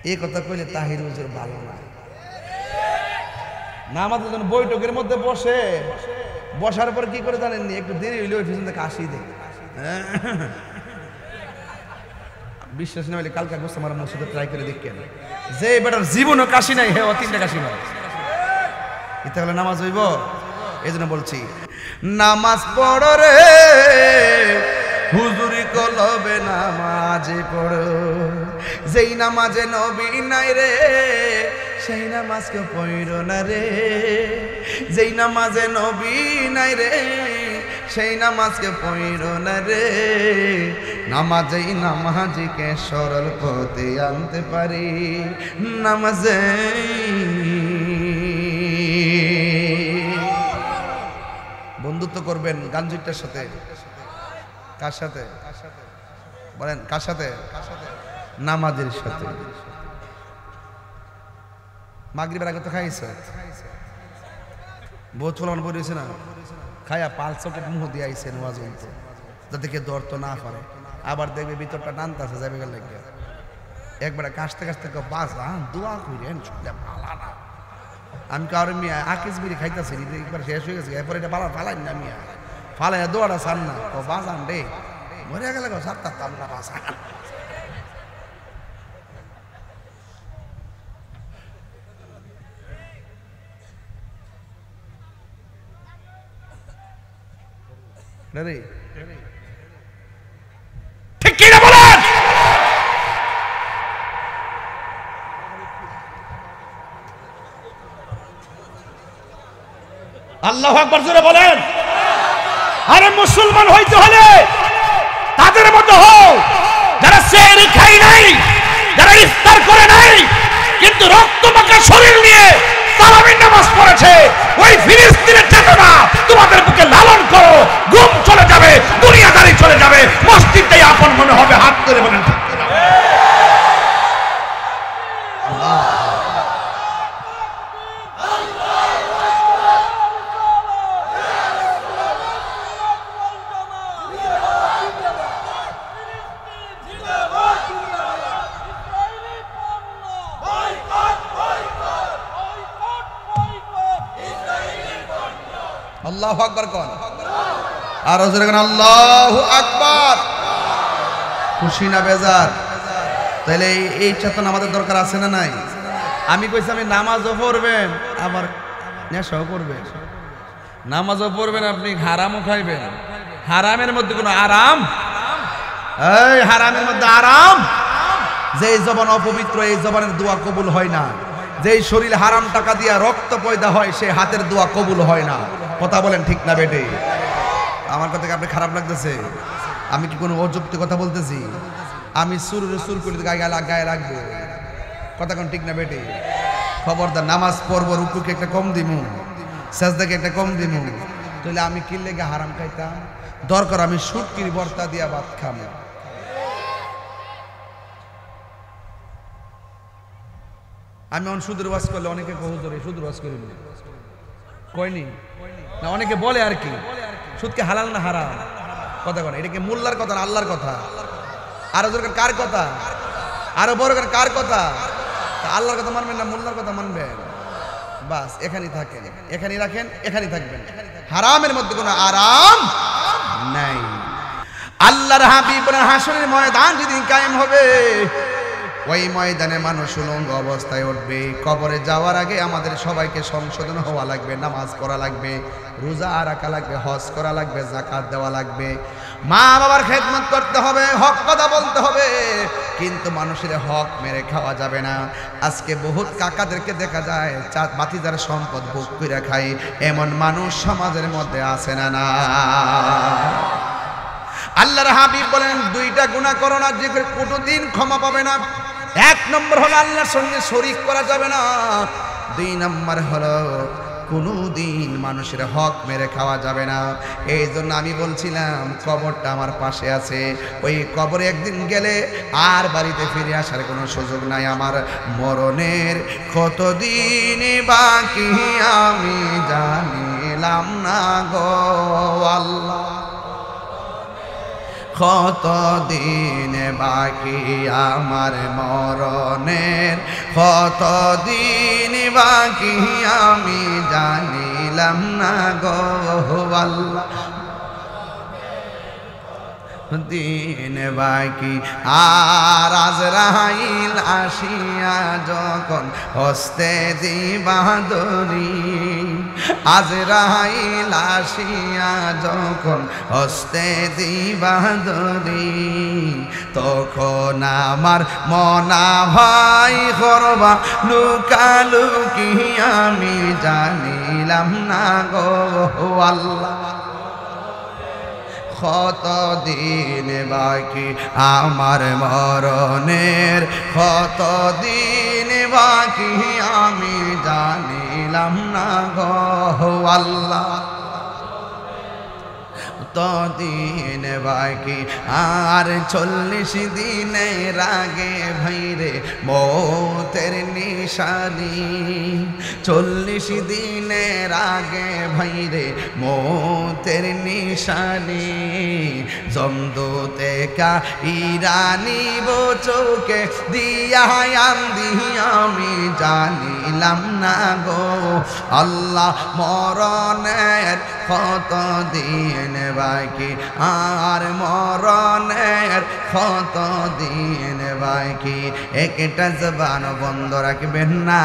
এই কথা কইলে তাহির হুজুর ভালো না। আমাদের জন্য বৈঠকের মধ্যে বসে, বসার পর কি করে জানেননি, একটু দেরি হইলে ওই পিছন থেকে কাশি দেয়। বিশ্বাস না হইলে কালকে গোস্ত আমার মসজিদে ট্রাই করে দেখেন, যে বেটার জীবনও কাশি নাই, হ্যাঁ 3টা কাশি মারে, এটা হলে নামাজ হইব? এই জন্য বলছি, নামাজ পড়ো রে হুজুরি কলবে, নামাজে পড়ো। যেই নামাজে নবী নাই রে, সেই নামাজকে পড়ো না রে। যেই নামাজে নবী নাই রে, সেই নামাজকে পড়ো না রে। নামাজেই নামাজিকে সরল পথে আনতে পারি, নামাজে। বন্ধুত্ব করবেন গাঞ্জিটার সাথে, কার সাথে বলেন? কার সাথে? নামাজের সাথে। মাগরিবের আগে তো খাইছে, বহুত ফলন বলেছে না, খায়া 5 চকেট মুহ দিয়ে আইছে নামাজ বলতে, যাতে কে দর্ত না করে। আবার দেখবে ভিতরটা টানতেছে যাবে গেলে, একবারে কাশতে কাশতে বাজা দোয়া করেন ছুটলে পালা না। আমি কারো মিয়া আকিস বিড়ি খাইতেছি, একবার শেষ হয়ে গেছে, এরপর এটা পালা ফালাই না মিয়া, ফালাই দোয়াটা সার না, বাজান রে মরে গেলে সাতটা আমরা বাজান। ঠিক কি না বলেন? আল্লাহু আকবার জোরে বলেন। আরে মুসলমান হইতে হলে তাদের মতো হও যারা সেহরি খাই নাই, যারা ইফতার করে নাই, কিন্তু রক্ত মাখা শরীর নিয়ে আল্লাহু আকবার কোন, আর জোরে কোন আল্লাহু আকবার। খুশি না বেজার? তাহলে এই চেতনা আমাদের দরকার আছে না নাই? আমি কইছি আমি নামাজও পড়বেন আবার নেশাও করবেন, নামাজও পড়বেন আপনি হারামও খাইবেন। হারামের মধ্যে কোনো আরাম? এই হারামের মধ্যে আরাম? যে জবান অপবিত্র এই জবানের দোয়া কবুল হয় না। যেই শরীর হারাম টাকা দিয়া রক্ত পয়দা হয় সেই হাতের দোয়া কবুল হয় না। কথা বলেন ঠিক না বেটে? আমার কথা কি আপনি খারাপ লাগতেছে? আমি কি কোনো অযুক্তি কথা বলতেছি? আমি সুর করে গায়ে রাখবো, কথা কোন ঠিক না বেটে? খবরদার, নামাজ পড়বো, রুকুকে একটা কম দিমু, সাজদাকে একটা কম দিমু, তাহলে আমি কি লেগে হারাম খাইতাম? দরকার আমি শুটকির ভর্তা দিয়া ভাত খাবো। আমি অন সুদের ওয়াজ করলে অনেকে কহুজরে সুদের ওয়াজ করি কয়নি না, অনেকে বলে আর কি সুদ কি হালাল না হারাম? কথা কয়, এটা কি মোল্লার কথা না আল্লাহর কথা? আরো দরকার কার কথা? আরো বড় কার কথা? আল্লাহর কথা মানবেন না মোল্লার কথা মানবেন? বাস এখানেই থাকেন, এখানেই রাখেন, এখানেই থাকবেন। হারামের মধ্যে কোনো আরাম নাই। আল্লাহর হাবিব বলেন হাসরের ময়দান যেদিন কায়েম হবে ওই ময়দানে মানুষ উলঙ্গ অবস্থায় উঠবে। কবরে যাওয়ার আগে আমাদের সবাইকে সংশোধন হওয়া লাগবে, নামাজ পড়া লাগবে, রোজা রাখা লাগবে, হজ করা লাগবে, যাকাত দেওয়া লাগবে, মা বাবার খেদমত করতে হবে, হক কথা বলতে হবে, কিন্তু মানুষের হক মেরে খাওয়া যাবে না। আজকে বহুত কাকাদেরকে দেখা যায় বাতিজার সম্পদ ভোগ করে খায়, এমন মানুষ সমাজের মধ্যে আছে না? না। আল্লাহর হাবিব বলেন দুইটা গুনাহ করো না যে কোনোদিন ক্ষমা পাবে না। এক নম্বর হলো আল্লাহর সঙ্গে শরীক করা যাবে না। দুই নম্বর হলো কোনোদিন মানুষের হক মেরে খাওয়া যাবে না। এই জন্য আমি বলছিলাম কবরটা আমার পাশে আছে, ওই কবরে একদিন গেলে আর বাড়িতে ফিরে আসার কোনো সুযোগ নাই। আমার মরণের কতদিন বাকি আমি জানিলাম না গো আল্লাহ, কতদিন বাকি আমার মরণের, কতদিন বাকি আমি জানিলাম না গো আল্লাহ, দিন বাকি। আর আজরাইল আসিয়া যখন হস্তে দিবা দড়ি, আজরাইল আসিয়া যখন হস্তে দিবা দড়ি, তখন আমার মনা ভাই করবা লুকালুকি আমি জানিলাম না গো আল্লাহ, কতদিন বাকি আমার মরণের, কতদিন বাকি আমি জানিলাম না গো আল্লাহ, ততদিন বাকি। আর 40 দিনের আগে ভাইরে মৌতের নিশানি, 40 দিনের আগে ভাইরে মৌতের নিশানি, জমদূতে কা ইরানি চোখে দিয়া আন্দি আমি জানিলাম না গো আল্লাহ, মরণের কতদিন বাকি আর মরণের কতদিন বাকি। একটা জবান বন্ধ রাখবেন না,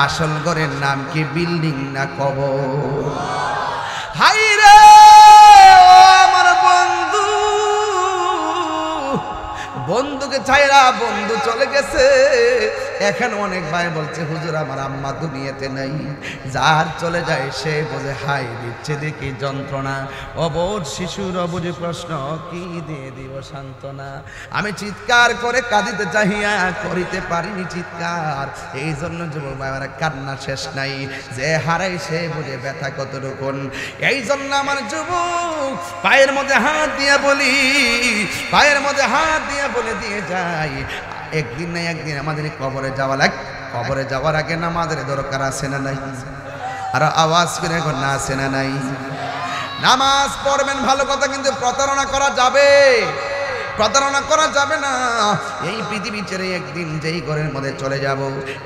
আসল ঘরের নাম কি বিল্ডিং না কবর? হাই রে আমার বন্ধু, বন্ধুকে ছাইরা বন্ধু চলে গেছে। এখন অনেক ভাই বলছে হুজুর আমার আম্মা দুনিয়াতে নাই। যার চলে যায় সে বোঝে হাই দিচ্ছে দেখি যন্ত্রণা, অবোধ শিশুর অবুঝে প্রশ্ন কি দিয়ে দিব সান্ত্বনা। আমি চিৎকার করে কাঁদিতে চাহিয়া করিতে পারিনি চিৎকার, এই জন্য যুবক ভাইরা কান্না শেষ নাই। যে হারাই সে বুঝে ব্যথা কতটুকুন। এই জন্য আমার যুবক পায়ের মধ্যে হাত দিয়ে বলি, পায়ের মধ্যে হাত দিয়ে বলে দিয়ে যাই, একদিন না একদিন আমাদের কবরে যাওয়া লাগে। কবরে যাওয়ার আগে নামাজের দরকার আছে না নাই? আর আওয়াজ করে এখন না আছে না নাই? নামাজ পড়বেন ভালো কথা, কিন্তু প্রতারণা করা যাবে। প্রতারণা করা যাবে না। এই পৃথিবী ছেড়ে একদিন যেই ঘরের মধ্যে চলে যাব,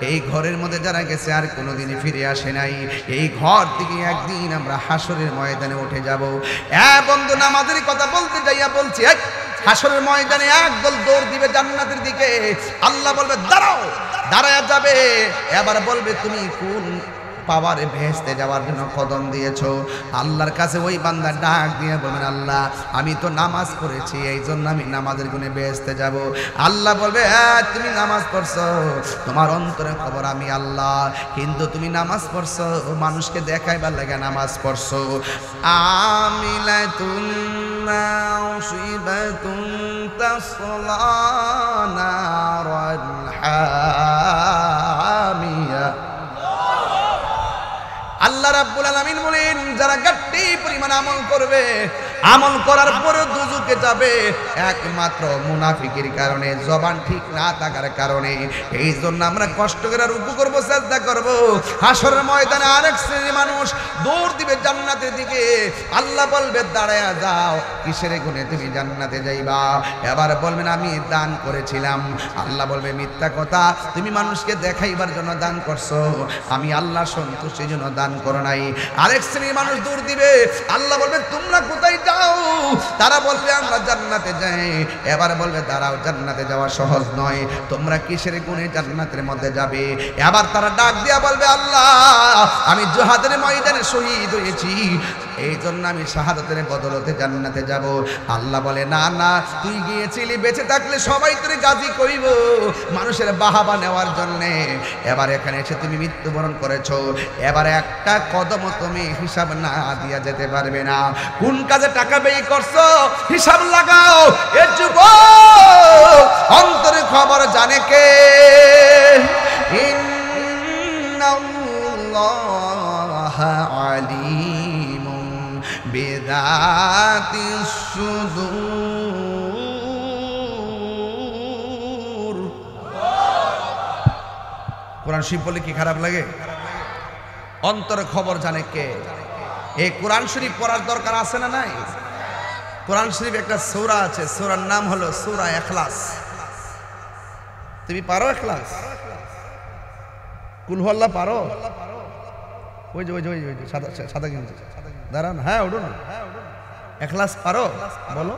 এই ঘরের মধ্যে যারা গেছে আর কোনোদিনই ফিরে আসে নাই, এই ঘর থেকে একদিন আমরা হাসরের ময়দানে উঠে যাব। বন্ধু, নামাজের কথা বলতে যাইয়া বলছি, হাসরের ময়দানে একদল দৌড় দিবে জান্নাতের দিকে। আল্লাহ বলবে দাঁড়াও, দাঁড়ায়া যাবে। এবার বলবে তুমি কোন পাওয়ারে ভেস্তে যাওয়ার জন্য কদম দিয়েছো? আল্লাহর কাছে ওই বান্দা ডাক দিয়ে বলবেন, আল্লাহ আমি তো নামাজ পড়েছি, এই জন্য আমি নামাজের গুণে ভেস্তে যাব। আল্লাহ বলবে, হ্যাঁ তুমি নামাজ পড়ছো, তোমার অন্তরের খবর আমি আল্লাহ, কিন্তু তুমি নামাজ পড়ছো মানুষকে দেখাইবার লাগে নামাজ পড়ছো। আমিলাতুন নাসিবাতুন তাসলা নারান হামিয়া। আল্লাহ রাব্বুল আলামিন বলেন, যারা গাট্টি পরিমাণ আমল করবে, আমল করার পরে দুজকে যাবে একমাত্র মুনাফিকের কারণে, জবান ঠিক না থাকার কারণে। এই জন্য আমরা কষ্ট করে রুকু করব, সাজদা করব। হাসরের ময়দানে আরেক শ্রেণীর মানুষ দৌড় দিবে জান্নাতের দিকে। আল্লাহ বলবে দাঁড়ায়া যাও, কিসের গুণে তুমি জান্নাতে যাইবা? এবার বলবেন আমি দান করেছিলাম। আল্লাহ বলবে মিথ্যা কথা, তুমি মানুষকে দেখাইবার জন্য দান করছো, আমি আল্লাহ সন্তুষ্টির জন্য দান করো নাই। আরেক শ্রেণীর মানুষ দৌড় দিবে। আল্লাহ বলবে তোমরা কোথায় যাও? তারা বলবে আমরা জান্নাতে যাই। এবার বলবে দাঁড়াও, জান্নাতে যাওয়া সহজ নয়, তোমরা কিসের গুণে জান্নাতের মধ্যে যাবে? এবার তারা ডাক দিয়া বলবে আল্লাহ আমি জিহাদের ময়দানে শহীদ হয়েছি, এই জন্য আমি শাহাদাতের বদলতে জান্নাতে যাব। আল্লাহ বলে না না, তুই গিয়েছিলি, বেঁচে থাকলে সবাই তোর গাজী কইব মানুষের বাহাবা নেওয়ার জন্যে। এবার এখানে এসে তুমি মৃত্যুবরণ করেছো, এবার একটা কদম তুমি হিসাব না দিয়া যেতে পারবে না। কোন কাজে টাকা ব্যয় করছো হিসাব লাগাও। এ যুবক, অন্তরে খবর জানে কে? ইন্নাল্লাহা আলিমুন বিযাতিস সুদূর। কোরআন শরীফ বলে কি খারাপ লাগে? অন্তরে খবর জানে কে? এই কোরআন শরীফ পড়ার দরকার আছে না নাই? কোরআন শরীফ একটা সূরা আছে, সূরার নাম হলো সূরা ইখলাস। তুমি পারো ইখলাস? কুল হুয়াল্লাহ পারো? ওই যে সাদা সাদা গেঞ্জি দাঁড়ান, হ্যাঁ ওঠো না। ইখলাস পারো? বলো।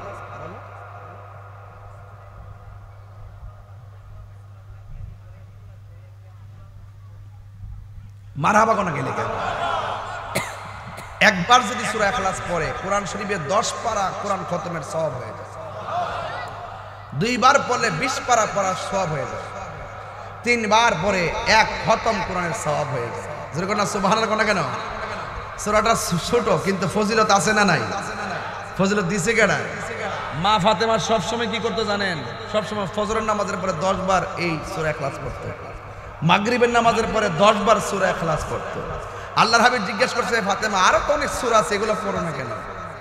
মারহাবা কোনা গেলে কেন? একবার যদি সূরা ইখলাস পড়ে কোরআন শরীফে 10 পারা কোরআন খতমের সওয়াব হয়ে যায়। 2 বার পড়লে 20 পারা পড়ার সওয়াব হয়ে যায়। 3 বার পড়ে 1 খতম কোরআনের সওয়াব হয়ে যায়। জোরে কোনা সুবহানাল্লাহ কোনা কেন? সূরাটা ছোট কিন্তু ফজিলত আছে না নাই? ফজিলত দিছে কেডা? মা ফাতেমা সব সময় কি করতে জানেন? সব সময় ফজরের নামাজের পরে 10 বার এই সূরা ইখলাস পড়তো, মাগরিবের নামাজের পরে 10 বার সূরা ইখলাস পড়তো। আল্লাহর হাবিব জিজ্ঞেস করছে, ফাতেমা আরো তো অনেক সূরা আছে, এগুলো পড়ো না কেন?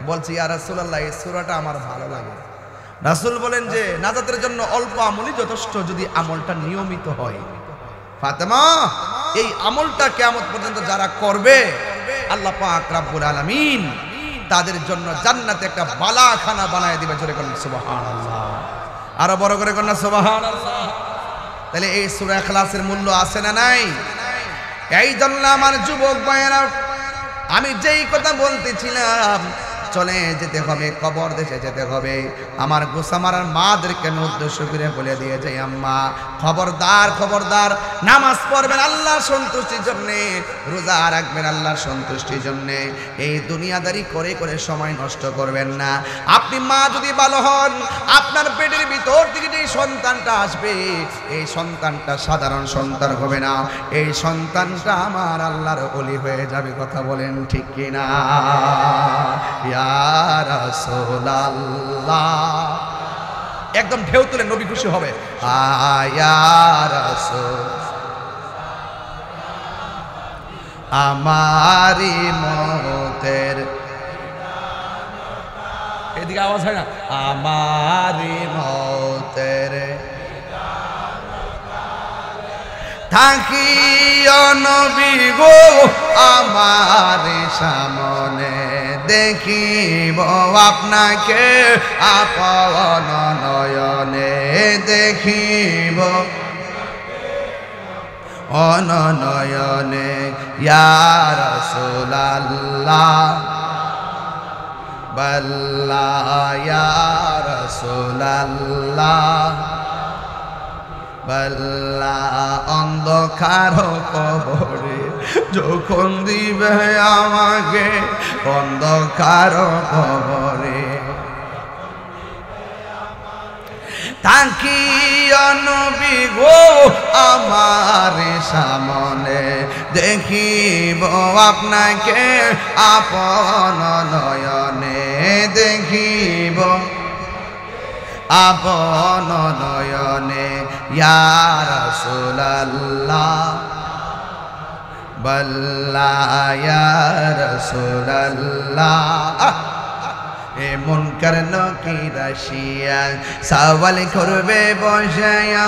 বলছি ইয়া রাসূলুল্লাহ, এই সূরাটা আমার ভালো লাগে। রাসূল বলেন যে নাজাতের জন্য অল্প আমলই যথেষ্ট, যদি আমলটা নিয়মিত হয়। ফাতেমা, এই আমলটা কিয়ামত পর্যন্ত যারা করবে আল্লাহ পাক রব্বুল আলামিন তাদের জন্য জান্নাতে একটা বালাখানা বানায় দিবে। জোরে বলেন সুবহানাল্লাহ, আরো বড় করে বলেন সুবহানাল্লাহ। তাহলে এই সূরা ইখলাসের মূল্য আছে না নাই? এই জন্য আমার যুবক ভাইয়েরা, আমি যেই কথা বলতেছিলাম, চলে যেতে হবে, কবর দেশে যেতে হবে। আমার গোসামারার মাদেরকে আমি উদ্দেশ্য করে বলে দিয়ে যাই, আম্মা খবরদার খবরদার, নামাজ পড়বেন আল্লাহর সন্তুষ্টির জন্যে, রোজা রাখবেন আল্লাহর সন্তুষ্টির জন্যে। এই দুনিয়াদারি করে করে সময় নষ্ট করবেন না। আপনি মা যদি ভালো হন, আপনার পেটের ভিতর থেকে যে সন্তানটা আসবে, এই সন্তানটা সাধারণ সন্তান হবে না, এই সন্তানটা আমার আল্লাহর ওলি হয়ে যাবে। কথা বলেন ঠিক কিনা? একদম ঢেউ তুলে নবী খুশি হবে। আমারি মতের, এদিকে আওয়াজ হয় না? আমারি মতের থাকিও নবী গো আমার সামনে, দেখিব আপনাকে আপন নয়নে দেখিব অননয়নে ইয়া রাসূলুল্লাহ বাল্লা ইয়া রাসূলুল্লাহ বাল্লা অন্ধকার কবরে যখন দিবে আমাকে অন্ধকার কবরে তাকিয়া নবী গো আমার সামনে দেখিব আপনাকে আপন নয়নে দেখিব আপন নয়নে ইয়া রাসূলুল্লাহ বাল্লা ইয়া রাসূলুল্লাহ এ মুনকার নকির আসিয়া সওয়াল করবে বসায়া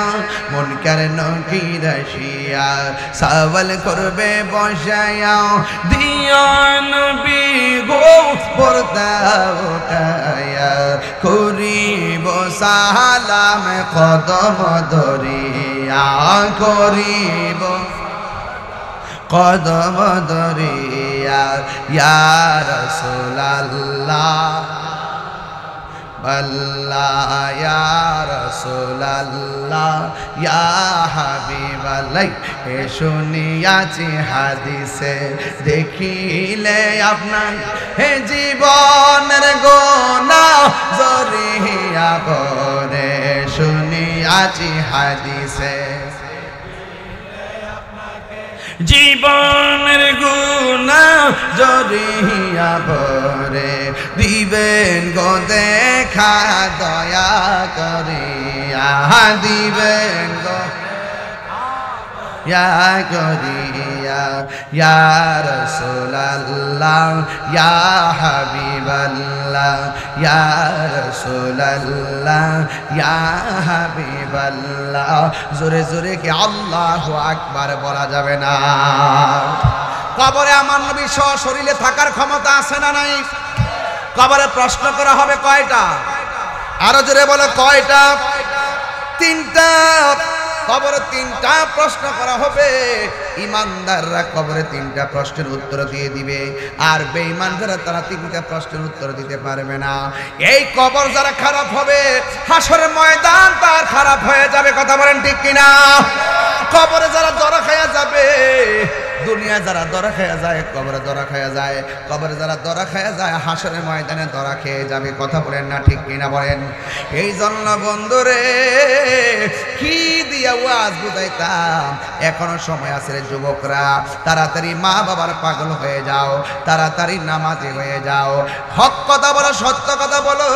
মুনকার নকির আসিয়া সওয়াল করবে বসায়া দিয়া নবী গো পর্দা উঠায়া করিব সালাম কদম ধরিয়া করিব কদম ধরিয়া ইয়া রাসূলুল্লাহ বাল্লা ইয়া রাসূলুল্লাহ ইয়া হাবিবাল্লাহ এ শুনিয়াছি হাদিসে দেখিলে আপনার হে জীবনের গুনাহ জরিয়া পড়ে শুনিয়াছি হাদিসে জীবনের গুনাহ জরিয়া ভরে দিবেন গো দেখা দয়া করিয়া দিবেন গো ইয়া করিয়া ইয়া রাসূলুল্লাহ ইয়া হাবিবাল্লাহ ইয়া রাসূলুল্লাহ ইয়া হাবিবাল্লাহ জোরে জোরে কি আল্লাহু আকবার বলা যাবে না কবরে আমার নবী সশরীরে থাকার ক্ষমতা আছে না নাই কবরে প্রশ্ন করা হবে কয়টা আরো জোরে বলো কয়টা তিনটা কবরে তিনটা প্রশ্ন করা হবে ইমানদাররা কবরে তিনটা প্রশ্নের উত্তর দিয়ে দিবে আর বেঈমানরা তারা তিনটা প্রশ্নের উত্তর দিতে পারবে না এই কবর যারা খারাপ হবে হাসরের ময়দান তার খারাপ হয়ে যাবে কথা বলেন ঠিক কিনা কবরে যারা ধরা খায়া যাবে দুনিয়া যারা ধরা খায়া যায় কবরে ধরা খায়া যায় কবরে যারা ধরা খায়া যায় হাসরের ময়দানে ধরা খেয়ে যাবে কথা বলেন না ঠিক কিনা বলেন এই জন্য বন্ধুরে কি দিয়া ওয়াজ বুঝাইতাম এখনো সময় আছে রে যুবকরা তাড়াতাড়ি মা বাবার পাগল হয়ে যাও তাড়াতাড়ি নামাজি হয়ে যাও হক কথা বলো সত্য কথা বলো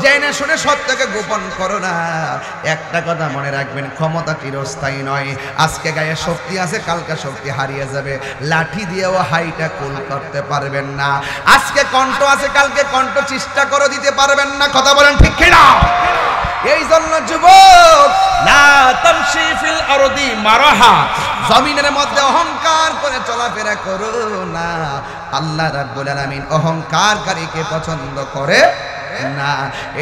জেনে শুনে সত্যকে গোপন করো না একটা কথা মনে রাখবেন ক্ষমতা চিরস্থায়ী নয় আজকে গায়ে শক্তি আছে কালকে শক্তি হারিয়ে যাবে লাঠি দিয়েও হাইটা কুল করতে পারবেন না আজকে কণ্ঠ আছে কালকে কণ্ঠ চেষ্টা করে দিতে পারবেন না কথা বলেন ঠিক কিনা এই জন্য যুবক লা তামশি ফিল আরদি মারাহা জমিনের মধ্যে অহংকার করে চলাফেরা করো না আল্লাহ রাব্বুল আলামিন অহংকারকারীকে পছন্দ করে না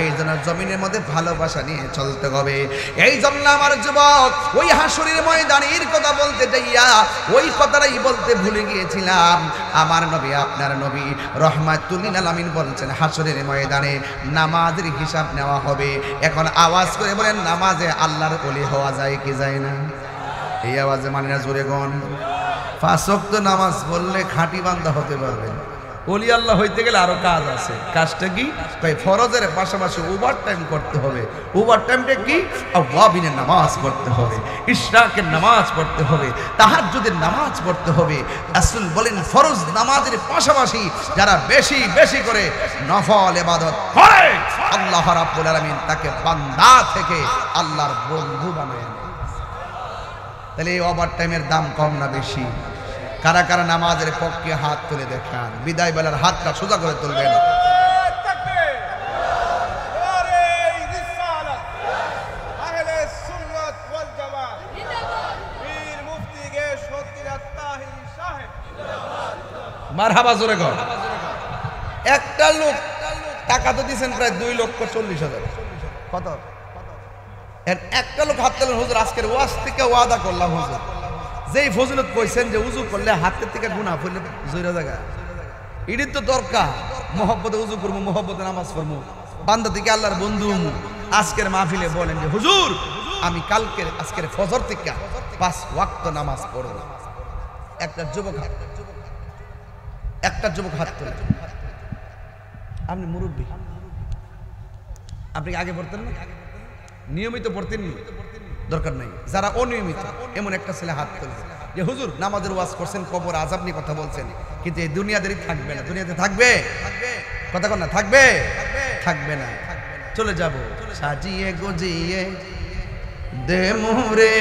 এই জন্য জমিনের মধ্যে ভালোবাসা নিয়ে চলতে হবে এই জন্য আমার যুবক ওই হাসরের ময়দানের কথা বলতে যাইয়া ওই কথাটাই বলতে ভুলে গিয়েছিলাম আমার নবী আপনার নবী রহমাতুল লিল আলামিন বলছেন হাসরের ময়দানে নামাজের হিসাব নেওয়া হবে এখন আওয়াজ করে বলেন নামাজে আল্লাহর ওলি হওয়া যায় কি যায় না এই আওয়াজে মানে না জোরে গন 5 ওয়াক্ত নামাজ পড়লে খাঁটি বান্দা হতে পারবেন ওলি আল্লাহ হইতে গেলে আরো কাজ আছে কাজটা কি তাই ফরজের পাশাপাশি ওভার টাইম করতে হবে ওভার টাইমটা কি আওয়াবিনের নামাজ পড়তে হবে ইশরাকের নামাজ পড়তে হবে তাহাজ্জুদের নামাজ পড়তে হবে রাসূল বলেন ফরজ নামাজের পাশাপাশি যারা বেশি বেশি করে নফল ইবাদত করে আল্লাহ রাব্বুল আলামিন তাকে বান্দা থেকে আল্লাহর বন্ধু বানায় তাহলে এই ওভার টাইমের দাম কম না বেশি কারা কারা নামাজের পক্ষে হাত তুলে দেখান বিদায় বেলার হাতটা সোজা করে তুলবেন মারহাবা জোরে কর একটা লোক টাকা তো দিয়েছেন প্রায় 2,40,000। কত? একটা লোক হাত তোলেন, হুজুর আজকের ওয়াজ থেকে ওয়াদা করলাম হুজুর, যেই ফজিলত কইছেন যে উজু করলে হাতের থেকে গুনাহ পড়লে জয়রা জায়গা, এটাই তো দরকার। মহব্বতে উজু করবো, মহব্বতে নামাজ পড়বো, বান্দা থেকে আল্লাহর বন্ধু। আজকের মাহফিলে বলেন যে হুজুর আমি কালকের আজকের ফজর থেকে 5 ওয়াক্ত নামাজ পড়বো। একটা যুবক হাত তোলে। আপনি মুরব্বী, আপনি আগে পড়তেন না? নিয়মিত পড়তেন নি? দরকার নাই। যারা অনিয়মিত, এমন একটা ছেলে হাত তোলে যে হুজুর নামাজের ওয়াজ করছেন, কবর আযাব নিয়ে কথা বলছেন, কিন্তু এই দুনিয়াদেরই থাকবে না। দুনিয়াতে থাকবে? কথা কন না, থাকবে? থাকবে না। চলে যাব সাজিয়ে গুজিয়ে দে মোরে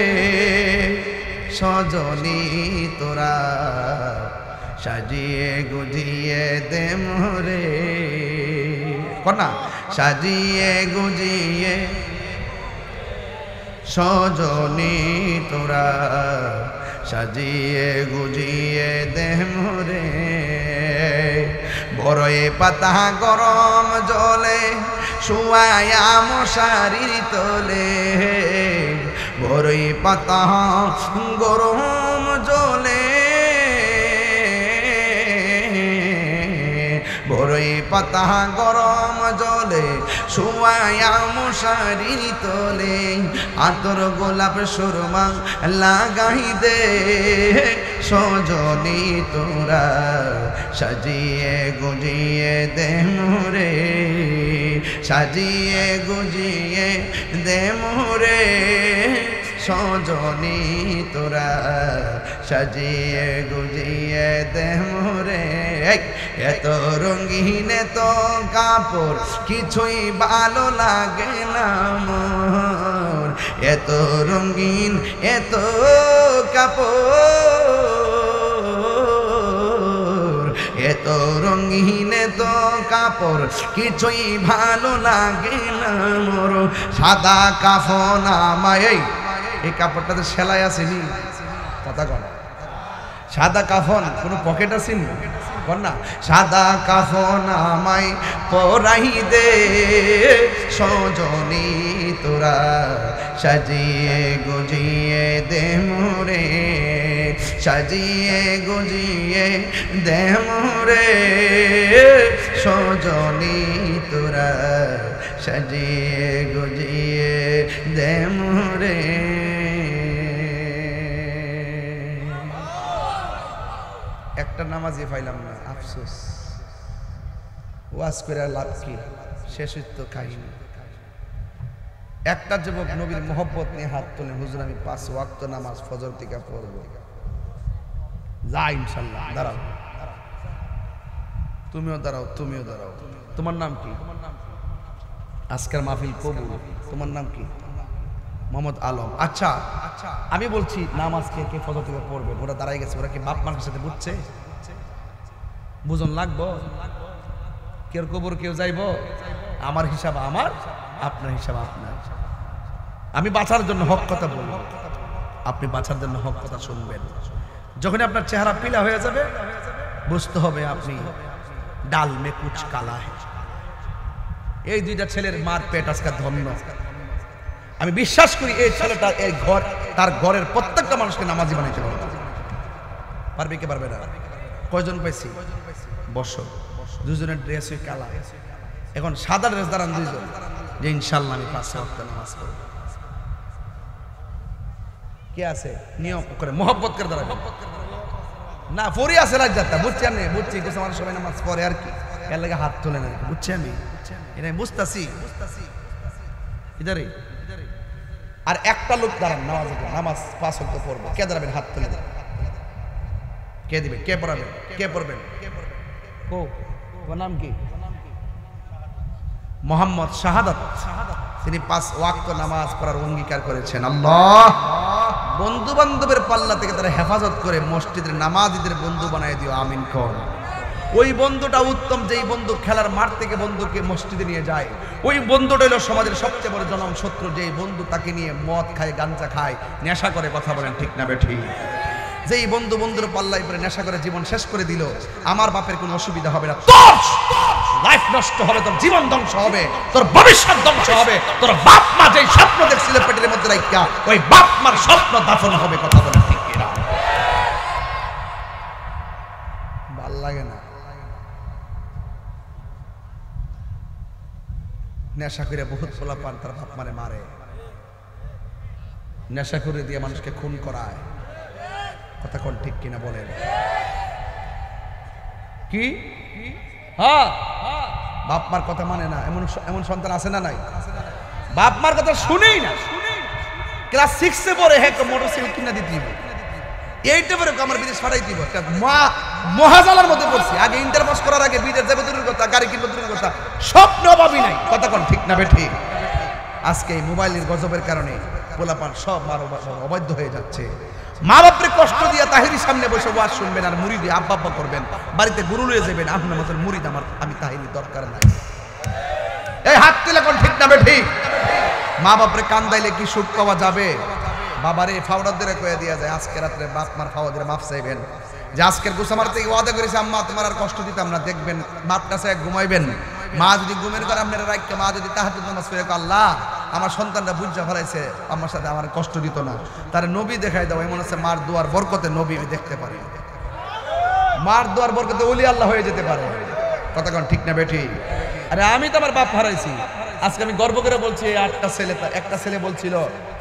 সজনী তোরা, সাজিয়ে গুজিয়ে দে মোরে, কন্যা সাজিয়ে গুজিয়ে সজনী তোরা, সাজিয়ে গুজিয়ে দে মোরে। বড়ই পাতা গরম জলে শুয়ায়া মশারির তোলে, বড়ই পাতা গরম জলে, বড়ই পাতা গরম জলে শুয়ায়া মশারির তোলে, আতর গোলাপ সুরমা লাগাই দে সজনী তোরা, সাজিয়ে গুজিয়ে দে মোরে, সাজিয়ে গুজিয়ে দে মোরে সজনী তোরা, সাজিয়ে গুজিয়ে দে মোরে। এত রঙিন তো কাপড় কিছুই ভালো লাগে না মোর, এত রঙিন এত কাপড়, এত রঙিন তো কাপড় কিছুই ভালো লাগে না মোর। সাদা কাফন আমায়, এই কাপড়টাতে সেলাই আসেনি, কথা কন। সাদা কাফন কোনো পকেট আসেনি, কন না। সাদা কাফন আমায় পরাই দে সজনী তোরা, সাজিয়ে গুজিয়ে দে মোরে, সাজিয়ে গুজিয়ে দে মোরে সজনী তোরা, সাজিয়ে গুজিয়ে দে মোরে। একটা নামাজই পাইলাম না, আফসোস। ওয়াজ করে লাভ কি? শেষ তো কাহিনী। একটা যুবক নবীর মোহব্বত নিয়ে হাত তোলে, হুজুর আমি 5 ওয়াক্ত নামাজ ফজর থেকে পড়বো। যা ইনশাল্লাহ, দাঁড়াও, তুমিও দাঁড়াও, তুমিও দাঁড়াও। তোমার নাম কি? আজকের মাহফিল কবুল। তোমার নাম কি? মোহাম্মদ আলম। আচ্ছা, আমি বলছি নামাজ কে কে ফজর থেকে পড়বে? ওরা দাঁড়াই গেছে, ওরা কি বাপ মার সাথে বুঝছে? বুঝন লাগবো? কেউ কবর কেউ যাইব? আমার হিসাব আমার, আপনার হিসাব আপনার। আমি বাঁচার জন্য হক কথা বলবো, আপনি বাঁচার জন্য হক কথা শুনবেন। যখন আপনার চেহারা পিলা হয়ে যাবে, বুঝতে হবে আপনি ডাল মে কুচ কালা है। এই দুইটা ছেলের মার পেট আজকে ধন্য। আমি বিশ্বাস করি এই ছেলেটা এই ঘর, তার ঘরের প্রত্যেকটা মানুষকে নামাজি বানাইতে পারবে। পারবে কি পারবে না? কয়জন পাইছি? বসো। দুজনের ড্রেস ওই কালা, এখন সাদা ড্রেস দাঁড়ান দুইজন, যে ইনশাল্লাহ আমি 5 ওয়াক্ত নামাজ পড়ব। কে আছে নিয়ম করে মোহব্বত করে দাঁড়াবে না? ফরি আছে লাজ্জাতা, বুঝছি আমি, বুঝছি কিছু মানুষ সবাই নামাজ পড়ে আর কি, এর লাগে হাত তোলে না, বুঝছি আমি, এটা বুঝতাছি। ইদারে আর একটা লোক দাঁড়ান নামাজ 5 ওয়াক্ত পড়বো, কে দাঁড়াবেন? হাত তুলে দেন। কে দিবেন? কে পড়াবেন? কে পড়বেন? নাম কি? মোহাম্মদ শাহাদাত। তিনি 5 ওয়াক্ত নামাজ পড়ার অঙ্গীকার করেছেন। আল্লাহ বন্ধু বান্ধবের পাল্লা থেকে তারা হেফাজত করে মসজিদের নামাজীদের বন্ধু বানায় দিও, আমিন কর। ওই বন্ধুটা উত্তম, যেই বন্ধু খেলার মাঠ থেকে বন্ধুকে মসজিদে নিয়ে যায়। ওই বন্ধুটা হলো সমাজের সবচেয়ে বড় জনম শত্রু, যেই বন্ধু তাকে নিয়ে মদ খায়, গাঞ্জা খায়, নেশা করে। কথা বলেন ঠিক না বেঠিক? যেই বন্ধুর পাল্লায় পরে নেশা করে জীবন শেষ করে দিল, আমার বাপের কোনো অসুবিধা হবে না, তোর লাইফ নষ্ট হবে, তোর জীবন ধ্বংস হবে, তোর ভবিষ্যৎ ধ্বংস হবে। তোর বাপ মা যেই স্বপ্ন দেখছিল পেটের মধ্যে রাখা, ওই বাপ মার স্বপ্ন দাফন হবে। কথা বলে ঠিক কিনা? ভাল লাগে না? নেশা করে বহুত পোলাপান তার বাপ মারে মারে, নেশা করে দিয়ে মানুষকে খুন করায়। কথা কোন ঠিক কিনা বলেন? কি হ্যাঁ, বাপ মার কথা মানে না, এমন এমন সন্তান আছে না নাই? বাপ মার কথা শুনেই না, ক্লাস 6 এ পড়ে হ্যাঁ মোটরসাইকেল কিনা দিতে হবে, 8 এ পড়ে আমার বিদেশ পাঠাই দিব। একটা মহাজালার মধ্যে পড়ছি। আগে ইন্টার পাস করার আগে বিদেশ যাবে দূরের কথা, গাড়ি কিনবো দূরের কথা, স্বপ্ন ভাবি নাই। কথা কোন ঠিক না বেঠিক? আজকে এই মোবাইলের গজবের কারণে পোলাপান সব অবাধ্য হয়ে যাচ্ছে। মা বাপরে কষ্ট দিয়ে তাহিরির সামনে বসে ওয়াজ শুনবেন আর মুড়ি দিয়ে আব্বা আব্বা করবেন, বাড়িতে গরু লয়ে যাবেন। আপনার মতন মুড়িদ আমি তাহিরি দরকার নাই। এই হাত তুলে কোন ঠিক না বেঠিক? মা বাপরে কান্দাইলে কি সুখ পাওয়া যাবে? বাবারে ফাওড়ার ধরে কয়ে দিয়া যায়, আজকে রাত্রে বাপ মার ফাওয়া দিয়ে মাফ চাইবেন, যে আজকের গোসা মারতে ওয়াদা করেছে আম্মা তোমার আর কষ্ট দিতাম না। দেখবেন বাপটা চাই ঘুমাইবেন, মা যদি ঘুমের করে আপনারা রাখতে, মা যদি তাহাজ্জুদ নামাজ পড়ে আল্লাহ আমার সন্তানটা বুঝা ফেলাইছে, আমার সাথে আমার কষ্ট দিত না, তার নবী দেখাই দাও। এমন আছে মার দোয়ার বরকতে নবী দেখতে পারে, মার দোয়ার বরকতে ওলি আল্লাহ হয়ে যেতে পারে। কথা কোন ঠিক না বেঠি? আরে আমি তো আমার বাপ হারাইছি, আজকে আমি গর্ব করে বলছি। 8টা ছেলে, একটা ছেলে বলছিল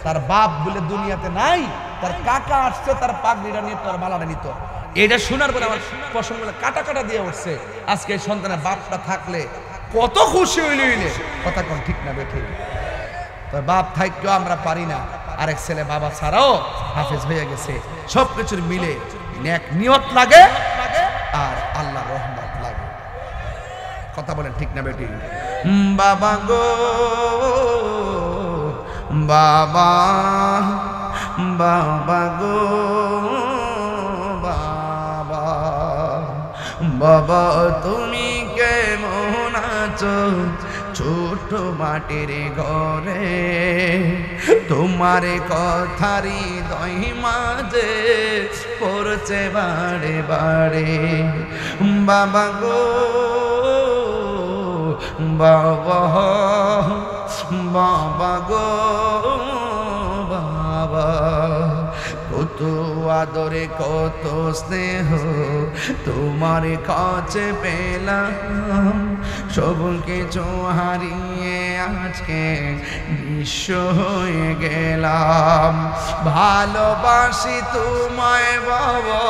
তার বাপ বলে দুনিয়াতে নাই, তার কাকা আসছে তার পাগড়িটা নিয়ে তার মালাটা নিত। এটা শোনার পরে আমার পশমগুলো কাটা কাটা দিয়ে উঠছে। আজকে সন্তানের বাপটা থাকলে কত খুশি হইলে। কথা কোন ঠিক না বেঠি? তো বাপ থাকতেও আমরা পারি না, আরেক ছেলে বাবা ছাড়াও হাফেজ হয়ে গেছে। সবকিছুর মিলে নেক নিয়ত লাগে আর আল্লাহর রহমত লাগে। কথা বলেন ঠিক না বেটি? বাবা গো বাবা, বাবা গো বাবা, বাবা তুমি কেমন আছো ছোট মাটির ঘরে? তোমার কথারি দই মাঝে পড়ছে বাড়ে বাড়ে। বাবা গো বাবা, বাবা গো বাবা, কত আদরে কত স্নেহ তোমার কাছে পেলাম, সব কিছু হারিয়ে আজকে নিঃস্ব হয়ে গেলাম। ভালোবাসি তোমায় বাবা,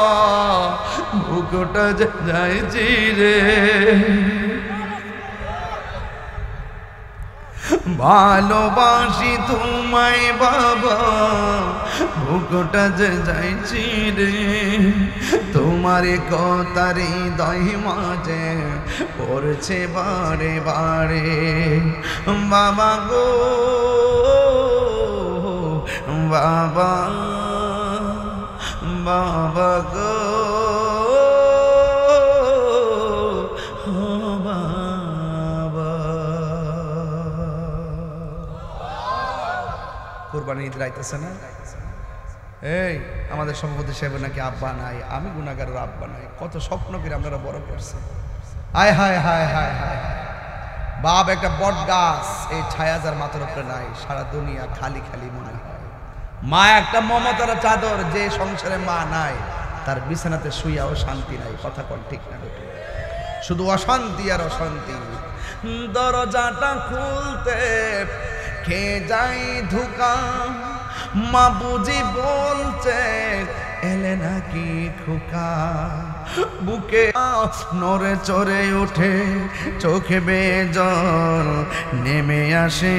বুকটা যাইছি রে। ভালোবাসি তোমায় বাবা, বুকটা যে যাইছি রে। তোমার কথারি দই মাঝে পড়ছে বারে বারে। বাবা গো বাবা, বাবা গো কোরবানি ঈদ রাইতেছে না? এই আমাদের সভাপতি সাহেব নাকি আব্বা নাই, আমি গুনাহগারের আব্বা নাই। কত স্বপ্ন করে আপনারা বড় করছে। হায় হায় হায় হায় হায়, বাপ একটা বট গাছ, এই ছায়া যার মাথার উপরে নাই, সারা দুনিয়া খালি খালি মনে হয়। মা একটা মমতার চাদর, যে সংসারে মা নাই তার বিছানাতে শুইয়াও শান্তি নাই। কথা কোন ঠিক না? শুধু অশান্তি আর অশান্তি। দরজাটা খুলতে কে যাই ধোকা, মা বুঝি বলছে এলে নাকি খোকা। বুকে নড়ে চড়ে ওঠে, চোখে বেজল নেমে আসে,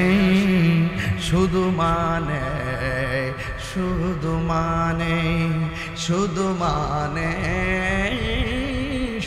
শুধু মানে শুধু মানে শুধু মানে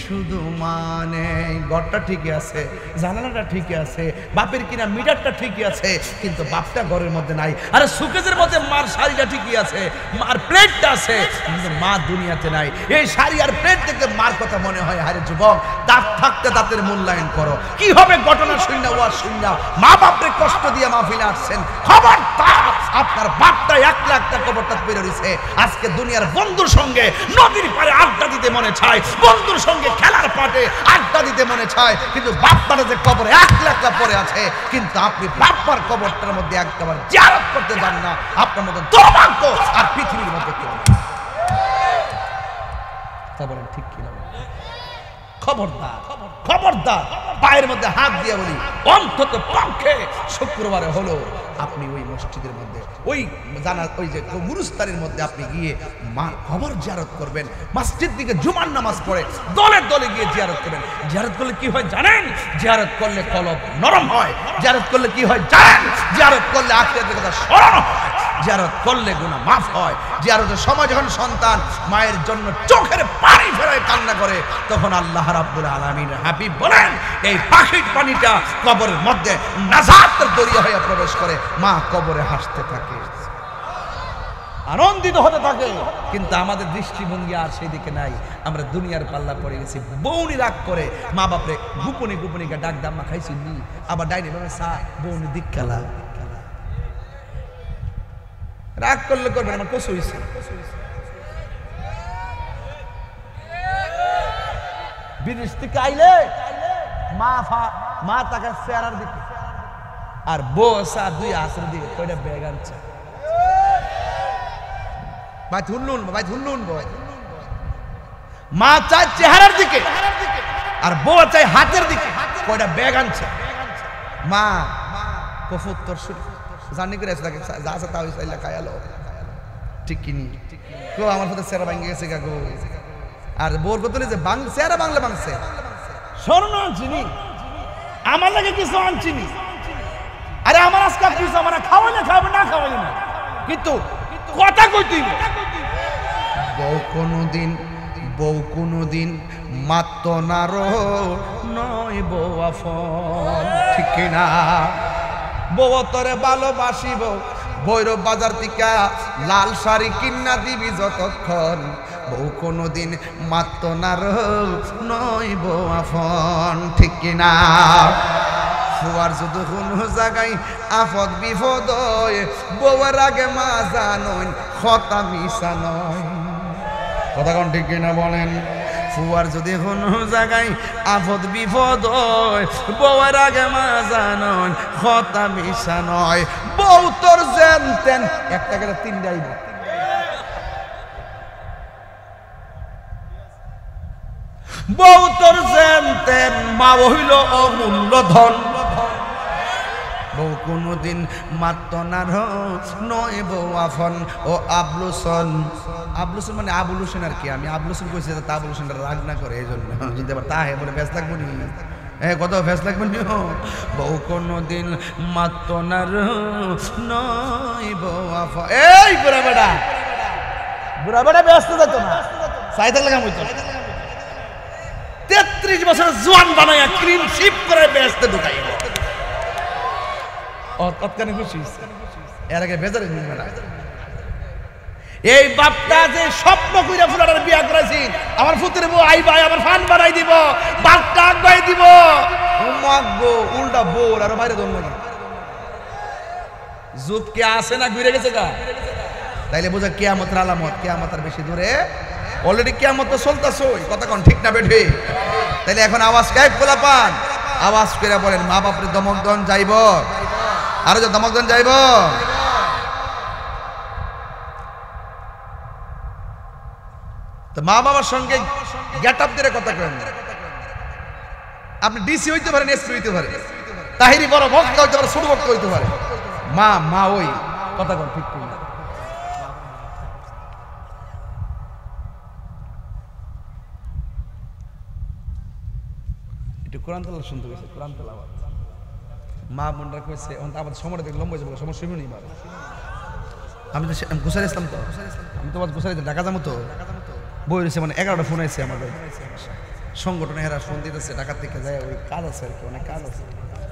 শুধু মানে। ঘরটা ঠিকই আছে, জানালাটা ঠিকই আছে, বাপের কিনা মিটারটা ঠিকই আছে, কিন্তু বাপটা ঘরের মধ্যে নাই। আরে সুকেজের মধ্যে মার শাড়িটা ঠিকই আছে, মার প্লেটটা আছে, কিন্তু মা দুনিয়াতে নাই। এই শাড়ি আর প্লেট দেখতে মার কথা মনে হয়। আরে যুবক, দাঁত থাকতে দাঁতের মূল্যায়ন করো। কি হবে ঘটনা শুননা ওয়াজ শুননা, মা বাপরে কষ্ট দিয়ে মাহফিলে আসছেন, খবরদার আপনার বাপটা 1 লাখ টাকা কবরটা পেরে রয়েছে। আজকে দুনিয়ার বন্ধুর সঙ্গে নদীর পাড়ে আড্ডা দিতে মনে চায়, বন্ধুর সঙ্গে খেলার পাটে আড্ডা দিতে মনে চায়, কিন্তু বাপ্পাটা যে কবরে 1 লাখ টাকা পড়ে আছে, কিন্তু আপনি বাপ্পার কবরটার মধ্যে একবার জিয়ারত করতে যান না। আপনার মতো দুর্ভাগ্য আর পৃথিবীর মধ্যে কেউ নেই। তা বলেন ঠিক কিনা? খবরদার, খবরদার, পায়ের মধ্যে হাত দিয়ে বলি, অন্তত পক্ষে শুক্রবারে হলো আপনি ওই মসজিদের মধ্যে ওই যে গুরুস্থানের মধ্যে আপনি গিয়ে মার কবর জিয়ারত করবেন। মসজিদ দিকে জুমার নামাজ পড়ে দলে দলে গিয়ে জিয়ারত করবেন। জিয়ারত করলে কি হয় জানেন? জিয়ারত করলে কলব নরম হয়। জিয়ারত করলে কি হয় জানেন? জিয়ারত করলে আখিরাতের কথা স্মরণ হয়। জিয়ারত করলে গুনাহ মাফ হয়। জিয়ারতের সময় যখন সন্তান মায়ের জন্য চোখের পানি ফেরায় কান্না করে, তখন আল্লাহ রাব্বুল আলামিন হাবিব বলেন, এই পাখির পানিটা কবরের মধ্যে নাজাতের দরিয়া হয়ে প্রবেশ করে, মা কবরে হাসতে থাকে, আনন্দিত হতে থাকে। কিন্তু আমাদের দৃষ্টিভঙ্গি আর সেই দিকে নাই। আমরা দুনিয়ার পাল্লা পড়ে গেছি। বউনি রাগ করে মা বাপরে গোপনে গোপনে ডাক দাম্মা খাইছি নি, আবার ডাইনি ভাবে সা বউনি দিক খেলা রাগ করলে করবেন, আমার কসু হইছে। বিদেশ থেকে আইলে মা তাকে চেহারার দিকে আর বসা দুই আসর দিকে কয়টা ব্যাগ আনছে, ভাই ধুনলুন ভাই ধুনলুন। মা চায় চেহারার দিকে আর বউ চায় হাতের দিকে, কয়টা ব্যাগ আনছে। মা কফুত্তর জানি করে যা আছে তা হইছে খায়ালো, ঠিক কিনি কো আমার সাথে চেহারা ভাঙে গেছে গো। আর বোর বদলে যে চেহারা বাংলা বাংছে, স্বর্ণ আনছিনি আমার লাগে কিছু আনছিনি। আরে আমার আজকে কিছু আমার খাওয়ালে খাবে না খাওয়ালে না, কিন্তু কথা কই তুই বউ কোনদিন মাত্ত না রো নয় বউ আফন, ঠিক না? বউ তরে ভালোবাসিব, ভৈরব বাজার থেকে লাল শাড়ি কিনা দিবি যতক্ষণ, বউ কোনদিন মাত্ত না রো নয় বউ আফন, ঠিক কিনা? ফুয়ার যদি কোনো জায়গায় আফদ বিপদ হয়, বউয়ের আগে মা জানই কথা মিশা নয়। কথা কোন ঠিক কিনা বলেন? ফুয়ার যদি কোনো জায়গায় আফদ বিপদ হয়, বউয়ের আগে মা জানই কথা মিশা নয়। বউ তোর যেন তেন একটা গেলে তিনটাই না, বউ তোর যেন তেন মা হইল অমূল্য ধন, বউ কোনদিন মাত্ত না নয় বউ আফন। ও আবলুসন, আবলুসন মানে আবুল হোসেন আর কি, আমি আবলুসন কইছি তা আবুল হোসেন রাগ না করে, এই জন্য যদি আবার তা বলে ব্যস্ত থাকবো নি, কত ফেস লাগবে নি। বউ কোনদিন মাত্ত না নয় বউ আফন। এই বুড়া বেটা ব্যস্ত যেত না, চাই থাকলে কেমন হইতো? 33 বছর জোয়ান বানাইয়া ক্রিম শিপ করে ব্যস্ত ঢুকাইব, তৎকালীন খুশি। এর আগে বেজারে নিবে না। এই বাপটা যে স্বপ্ন কইরা ফুলাটার বিয়া করাইছি, আমার ফুতের বউ আইবা আমার ফান বানাই দিব, বাপটা আগাই দিব, মাগবো উল্টা বোর আর বাইরে দম না। যুগ কে আসে না ঘুরে গেছে গা, তাইলে বোঝা কিয়ামতের আলামত, কিয়ামত আর বেশি দূরে। অলরেডি কিয়ামত তো চলতেছই, কথা কোন ঠিক না বেঠে? তাইলে এখন আওয়াজ গায়েব খোলা পান, আওয়াজ করে বলেন মা বাপরে দমকদন যাইব, আরো যে দমকদন যাইব। তো মা বাবার সঙ্গে গেট আপ দিয়ে কথা কেন? আপনি ডিসি হইতে পারেন, এসপি হইতে পারেন, তাহিরি বড় বক্তা হইতে পারে, ছোট বক্তা হইতে পারে, মা ওই কথা কোন ঠিক না? একটু কোরআন তেলাওয়াত শুনতে গেছে, কোরআন তেলাওয়াত মা বোনরা কইছে, আমাদের সময় দেখে লম্বা যাবে, সময় শুনুনি। আমি তো গুছাই ইসলাম, তো আমি তো গুছাই ঢাকা যাবো, তো বই রয়েছে মানে 11টা ফোন আছে আমাদের সংগঠনে, হেরা ফোন দিতেছে ঢাকা থেকে যায়, ওই কাজ আছে আর কি, অনেক কাজ আছে।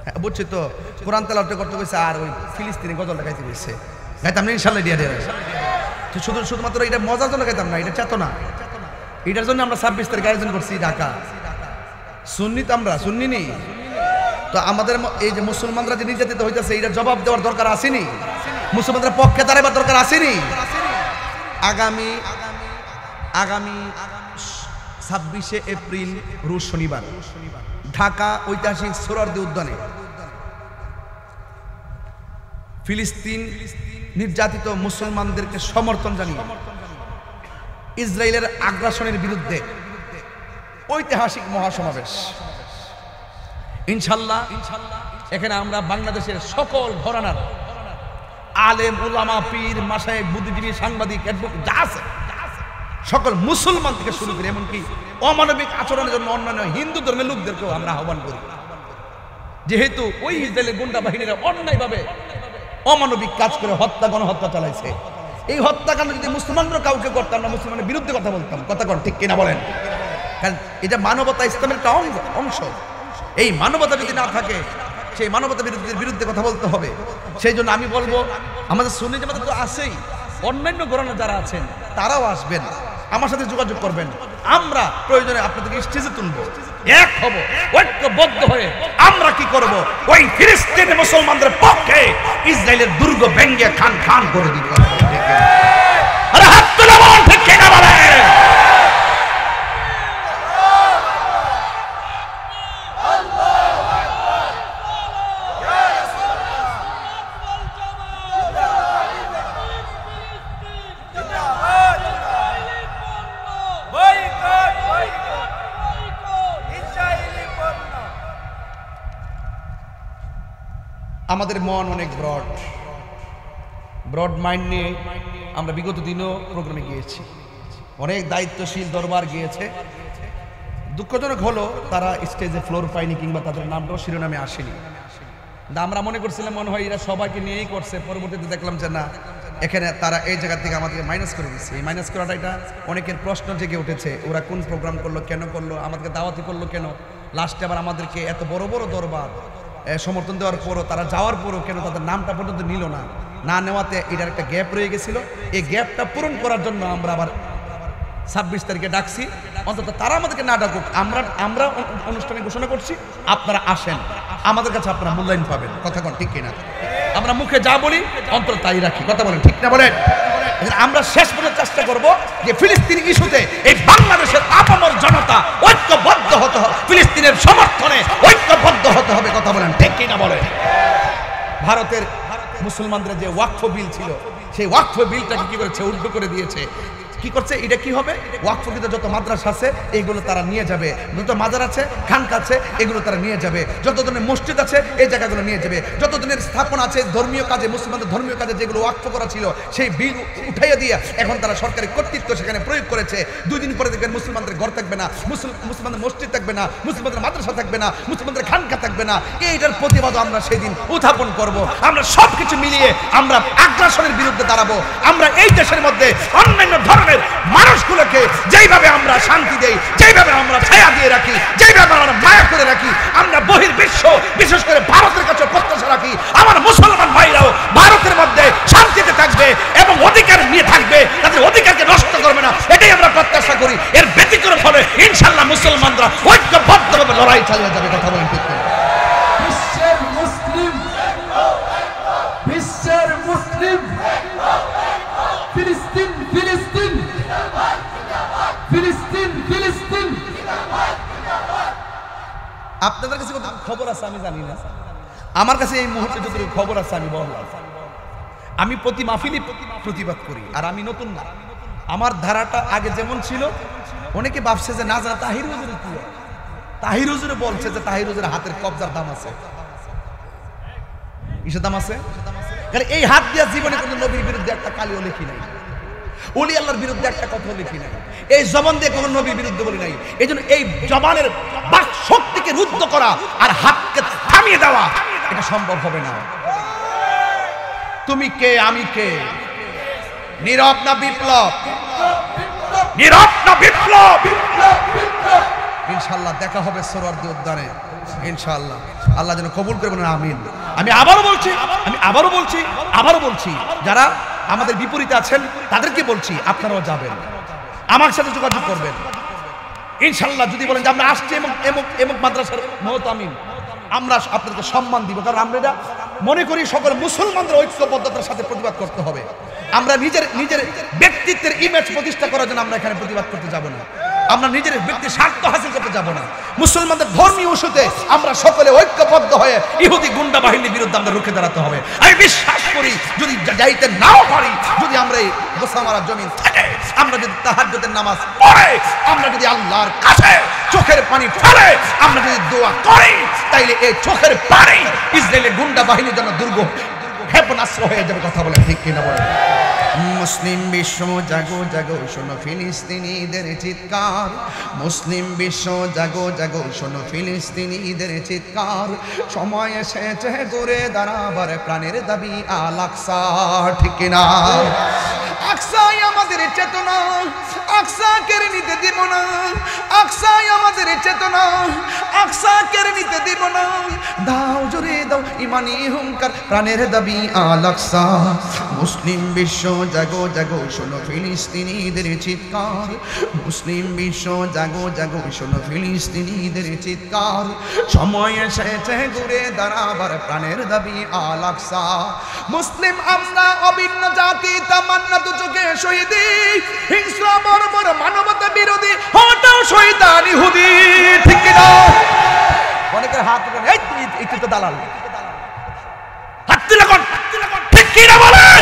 হ্যাঁ বুঝছি, তো কোরআন তেলাওয়াত করতে গেছে, আর ওই ফিলিস্তিনি গজলটা গাইতে গেছে, গাইতাম না ইনশাল্লাহ দিয়া দিয়ে। তো শুধুমাত্র এটা মজার জন্য গাইতাম না, এটা চেতনা, এটার জন্য আমরা 26 তারিখ আয়োজন করছি ঢাকা। সুন্নি তো আমরা সুন্নি নি, তো আমাদের এই যে মুসলমানরা যে নির্যাতিত হইতেছে, এটার জবাব দেওয়ার দরকার আসেনি। মুসলমানদের পক্ষে দাঁড়াবার দরকার আসেনি। আগামী 26শে এপ্রিল রোজ শনিবার ঢাকা ঐতিহাসিক সোহরাওয়ার্দী উদ্যানে ফিলিস্তিন নির্যাতিত মুসলমানদেরকে সমর্থন জানিয়ে ইসরায়েলের আগ্রাসনের বিরুদ্ধে ঐতিহাসিক মহাসমাবেশ। ইনশাল্লাহ এখানে আমরা বাংলাদেশের সকল ঘরানার আলেম উলামা পীর মাশায়েখ বুদ্ধিজীবী সাংবাদিক যা আছে সকল মুসলমান থেকে শুরু করে এমনকি অমানবিক আচরণের জন্য অন্যান্য হিন্দু ধর্মের লোকদেরকেও আমরা আহ্বান করি। যেহেতু ওই ইসরায়েলের গুন্ডা বাহিনীরা অন্যায়ভাবে অমানবিক কাজ করে গণহত্যা চালাইছে, এই হত্যাকাণ্ড যদি মুসলমানরা কাউকে করতাম, আমরা মুসলমানের বিরুদ্ধে কথা বলতাম। কথা কন ঠিক কিনা বলেন? কারণ এটা মানবতা, ইসলামের একটা অংশ। এই মানবতা যদি না থাকে, সেই মানবতা বিরুদ্ধে কথা বলতে হবে। সেই জন্য আমি বলবো, আমাদের সুন্নি জামাত তো আছেই, অন্যান্য ঘরানা যারা আছেন তারাও আসবেন, আমার সাথে যোগাযোগ করবেন। আমরা প্রয়োজনে আপনাদেরকে স্টেজে তুলবো, এক হব, ঐক্যবদ্ধ হয়ে আমরা কি করব, ওই ফিলিস্তিনি মুসলমানদের পক্ষে ইসরায়েলের দুর্গ ভেঙে খান খান করে দিব। আরে হাত তুলে বল ঠিক কিনা বলে? আমাদের মন অনেক ব্রড মাইন্ড নিয়ে আমরা বিগত দিনও প্রোগ্রামে গিয়েছি, অনেক দায়িত্বশীল দরবার গিয়েছে। দুঃখজনক হলো তারা স্টেজে ফ্লোর পায়নি কিংবা তাদের নামটাও শিরোনামে আসেনি। আমরা মনে করছিলাম মনে হয় এরা সবাইকে নিয়েই করছে, পরবর্তীতে দেখলাম যে না, এখানে তারা এই জায়গা থেকে আমাদেরকে মাইনাস করে দিচ্ছে। এই মাইনাস করাটা এটা অনেকের প্রশ্ন জেগে উঠেছে, ওরা কোন প্রোগ্রাম করলো, কেন করলো, আমাদেরকে দাওয়াতি করলো কেন, লাস্টে আবার আমাদেরকে এত বড় বড় দরবার সমর্থন দেওয়ার পরও, তারা যাওয়ার পরও কেন তাদের নামটা পর্যন্ত নিল না নেওয়াতে এটার একটা গ্যাপ রয়ে গেছিল। এই গ্যাপটা পূরণ করার জন্য আমরা আবার 26 তারিখে ডাকছি। অন্তত তারা আমাদেরকে না ডাকুক, আমরা অনুষ্ঠানে ঘোষণা করছি, আপনারা আসেন, আমাদের কাছে আপনারা মূল্যায়ন পাবেন। কথা কোন ঠিক কিনা? আমরা মুখে যা বলি অন্তত তাই রাখি। কথা বলেন ঠিক না বলেন? আমরা শেষ পর্যন্ত চেষ্টা করব যে ফিলিস্তিনি ইস্যুতে এই বাংলাদেশের আপামর জনতা ঐক্যবদ্ধ হতে হবে, ফিলিস্তিনের সমর্থনে ঐক্যবদ্ধ হতে হবে। কথা বলেন ঠিক কিনা বলেন? ভারতের মুসলমানদের যে ওয়াকফ বিল ছিল, সেই ওয়াকফ বিলটাকে কি করেছে, উল্টো করে দিয়েছে। কি করছে, এটা কি হবে, ওয়াকফকৃত যত মাদ্রাসা আছে এইগুলো তারা নিয়ে যাবে, যত মাজার আছে খানকা আছে এগুলো তারা নিয়ে যাবে, যত ধরনের মসজিদ আছে এই জায়গাগুলো নিয়ে যাবে, যত ধরনের স্থাপনা আছে ধর্মীয় কাজে, মুসলমানদের ধর্মীয় কাজে যেগুলো ওয়াকফ করা ছিল সেই বিল উঠাইয়া দিয়ে এখন তারা সরকারি কর্তৃত্ব সেখানে প্রয়োগ করেছে। 2 দিন পরে দেখবেন মুসলমানদের ঘর থাকবে না, মুসলমানদের মসজিদ থাকবে না, মুসলমানদের মাদ্রাসা থাকবে না, মুসলমানদের খানকা থাকবে না। এইটার প্রতিবাদও আমরা সেই দিন উত্থাপন করব। আমরা সব কিছু মিলিয়ে আমরা আগ্রাসনের বিরুদ্ধে দাঁড়াবো। আমরা এই দেশের মধ্যে অন্যান্য ধরনের মানুষগুলোকে যেইভাবে আমরা শান্তি দেই, যেইভাবে আমরা ছায়া দিয়ে রাখি, যেইভাবে আমরা মায়া করে রাখি, আমরা বহির্বিশ্ব বিশেষ করে ভারতের কাছে প্রত্যাশা রাখি আমার মুসলমান ভাইরাও ভারতের মধ্যে শান্তিতে থাকবে এবং অধিকার নিয়ে থাকবে, তাদের অধিকারকে নষ্ট করবে না, এটাই আমরা প্রত্যাশা করি। এর ব্যতিক্রম হলে ইনশাআল্লাহ মুসলমানরা ঐক্যবদ্ধভাবে লড়াই চালিয়ে যাবে। কথা বলেন ঠিক কিনা? বিশ্বের মুসলিম ফিলিস্তিন ফিলিস্তিন ফিলিস্তিন ফিলিস্তিন। আপনাদের কাছে কত খবর আছে আমি জানি না, আমার কাছে এই মুহূর্তে যতটুকু খবর আছে আমি বললাম। আমি প্রতি মাহফিলই প্রতিবাদ করি, আর আমি নতুন না, আমার ধারাটা আগে যেমন ছিল। অনেকে ভাবছে যে না জানা তাহির হুজুর কি, তাহির হুজুরে বলছে যে তাহির হুজুরের হাতের কবজার দাম আছে। কিসের দাম আছে? কারণ এই হাত দিয়া জীবনে কোনো নবীর বিরুদ্ধে একটা কালিও লিখি নাই, ওলি আল্লাহর বিরুদ্ধে একটা কথা লিখি নাই, এই জবান দিয়ে কোনো নবীর বিরুদ্ধে বলি নাই। এই জন্য এই জবানের বাক শক্তিকে রুদ্ধ করা আর হাতকে থামিয়ে দেওয়া এটা সম্ভব হবে না। তুমি কে, আমি কে, নীরব না বিপ্লব, নীরব না বিপ্লব। ইনশাআল্লাহ দেখা হবে সোহরাওয়ার্দী উদ্যানে ইনশাআল্লাহ। আল্লাহ যেন কবুল করে বলেন আমিন। আমি আবারও বলছি যারা আমাদের বিপরীতে আছেন তাদেরকে বলছি আপনারাও যাবেন, আমার সাথে যোগাযোগ করবেন ইনশাআল্লাহ। যদি বলেন যে আমরা আসছি এবং মাদ্রাসার মহতামিম, আমরা আপনাদেরকে সম্মান দিব, কারণ আমরা এটা মনে করি সকল মুসলমানদের ঐক্যবদ্ধতার সাথে প্রতিবাদ করতে হবে। আমরা নিজের ব্যক্তিত্বের ইমেজ প্রতিষ্ঠা করার জন্য আমরা এখানে প্রতিবাদ করতে যাব না, আমরা নিজের ব্যক্তির স্বার্থ হাসিল করতে যাব না। মুসলমানদের ধর্মীয় ইস্যুতে আমরা সকলে ঐক্যবদ্ধ হয়ে ইহুদি গুন্ডা বাহিনীর বিরুদ্ধে আমরা রুখে দাঁড়াতে হবে। আমি বিশ্বাস করি যদি যাইতে নাও পারি, যদি আমরা এই গোসামারা জমিন থেকে আমরা যদি তাহাজ্জুদের নামাজ পড়ে, আমরা যদি আল্লাহর কাছে চোখের পানি ফেলে আমরা যদি দোয়া করি, তাইলে এই চোখের পানি ইসরায়েলের গুন্ডা বাহিনীর জন্য দুর্গ ক্ষেপণাস্ত্র হয়ে যাবে। কথা বলে ঠিক কিনা বলে? মুসলিম বিশ্ব জাগো জাগো শোনো ফিলিস্তিনিদের চিৎকার, মুসলিম বিশ্ব জাগো জাগো শোনো ফিলিস্তিনিদের চিৎকার, সময় এসেছে ঘুরে দাঁড়াবার প্রাণের দাবি আল আকসা। ঠিক কিনা? আকসাই আমাদের চেতনা, আকসা কেড়ে নিতে দিব না, আকসাই আমাদের চেতনা, আকসা কেড়ে নিতে দিব না। দাও জোরে দাও ইমানি হুঙ্কার, প্রাণের দাবি আল আকসা। মুসলিম বিশ্ব জাগো জাগো শোনো ফিলিস্তিনিদের চিৎকার, মুসলিম বিশ্ব জাগো জাগো শোনো ফিলিস্তিনিদের চিৎকার, সময় এসেছে ঘুরে দাঁড়াবার প্রাণের দাবি আল আকসা। মুসলিম আমরা অভিন্ন জাতি, তামান্না দু চোখে শহীদি, হিংস্র বর্বর মানবতা বিরোধী, হটাও শয়তান ইহুদি। ঠিক কিনা? অনেকের হাত উঠান, এই তুই তো দালাল, হাত তুলে কোন, ঠিক কিনা বলেন?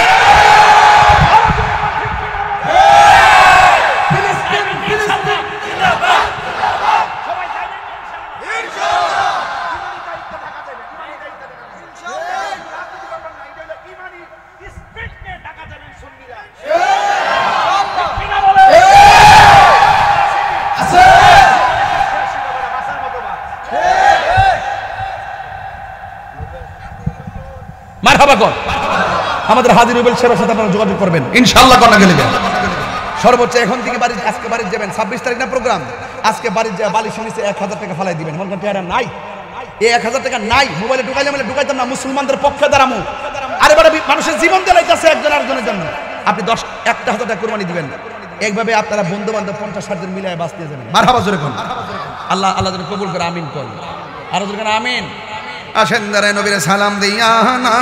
মারহাবা কর। আমাদের হাজী রুবেল সাহেবের সাথে আপনারা যোগাযোগ করবেন ইনশাআল্লাহ। কন্যা গেলে সর্বোচ্চ এখন থেকে বাড়ি, আজকে বাড়ি যাবেন, 26 তারিখ না প্রোগ্রাম, আজকে বাড়ি যা বালিশ নিচে 1000 টাকা ফালাই দিবেন। মনে করেন টাকা নাই, এই 1000 টাকা নাই, মোবাইলে ঢুকাইলে মানে ঢুকাইতাম না, মুসলমানদের পক্ষে দাঁড়ামু। আরে বারে মানুষের জীবন জ্বালাইতেছে একজন আরেকজনের জন্য, আপনি 1000 টাকা কোরবানি দিবেন। এইভাবে আপনারা বন্ধু বান্ধব 50-60 জন মিলিয়ে বাঁচতে যাবেন। মারহাবা জোরে কোন। আল্লাহ আল্লাহ যেন কবুল করে, আমিন কোন। আরো জোরে আমিন। আসেন দাঁড়ায় নবীর সালাম দিয়া না।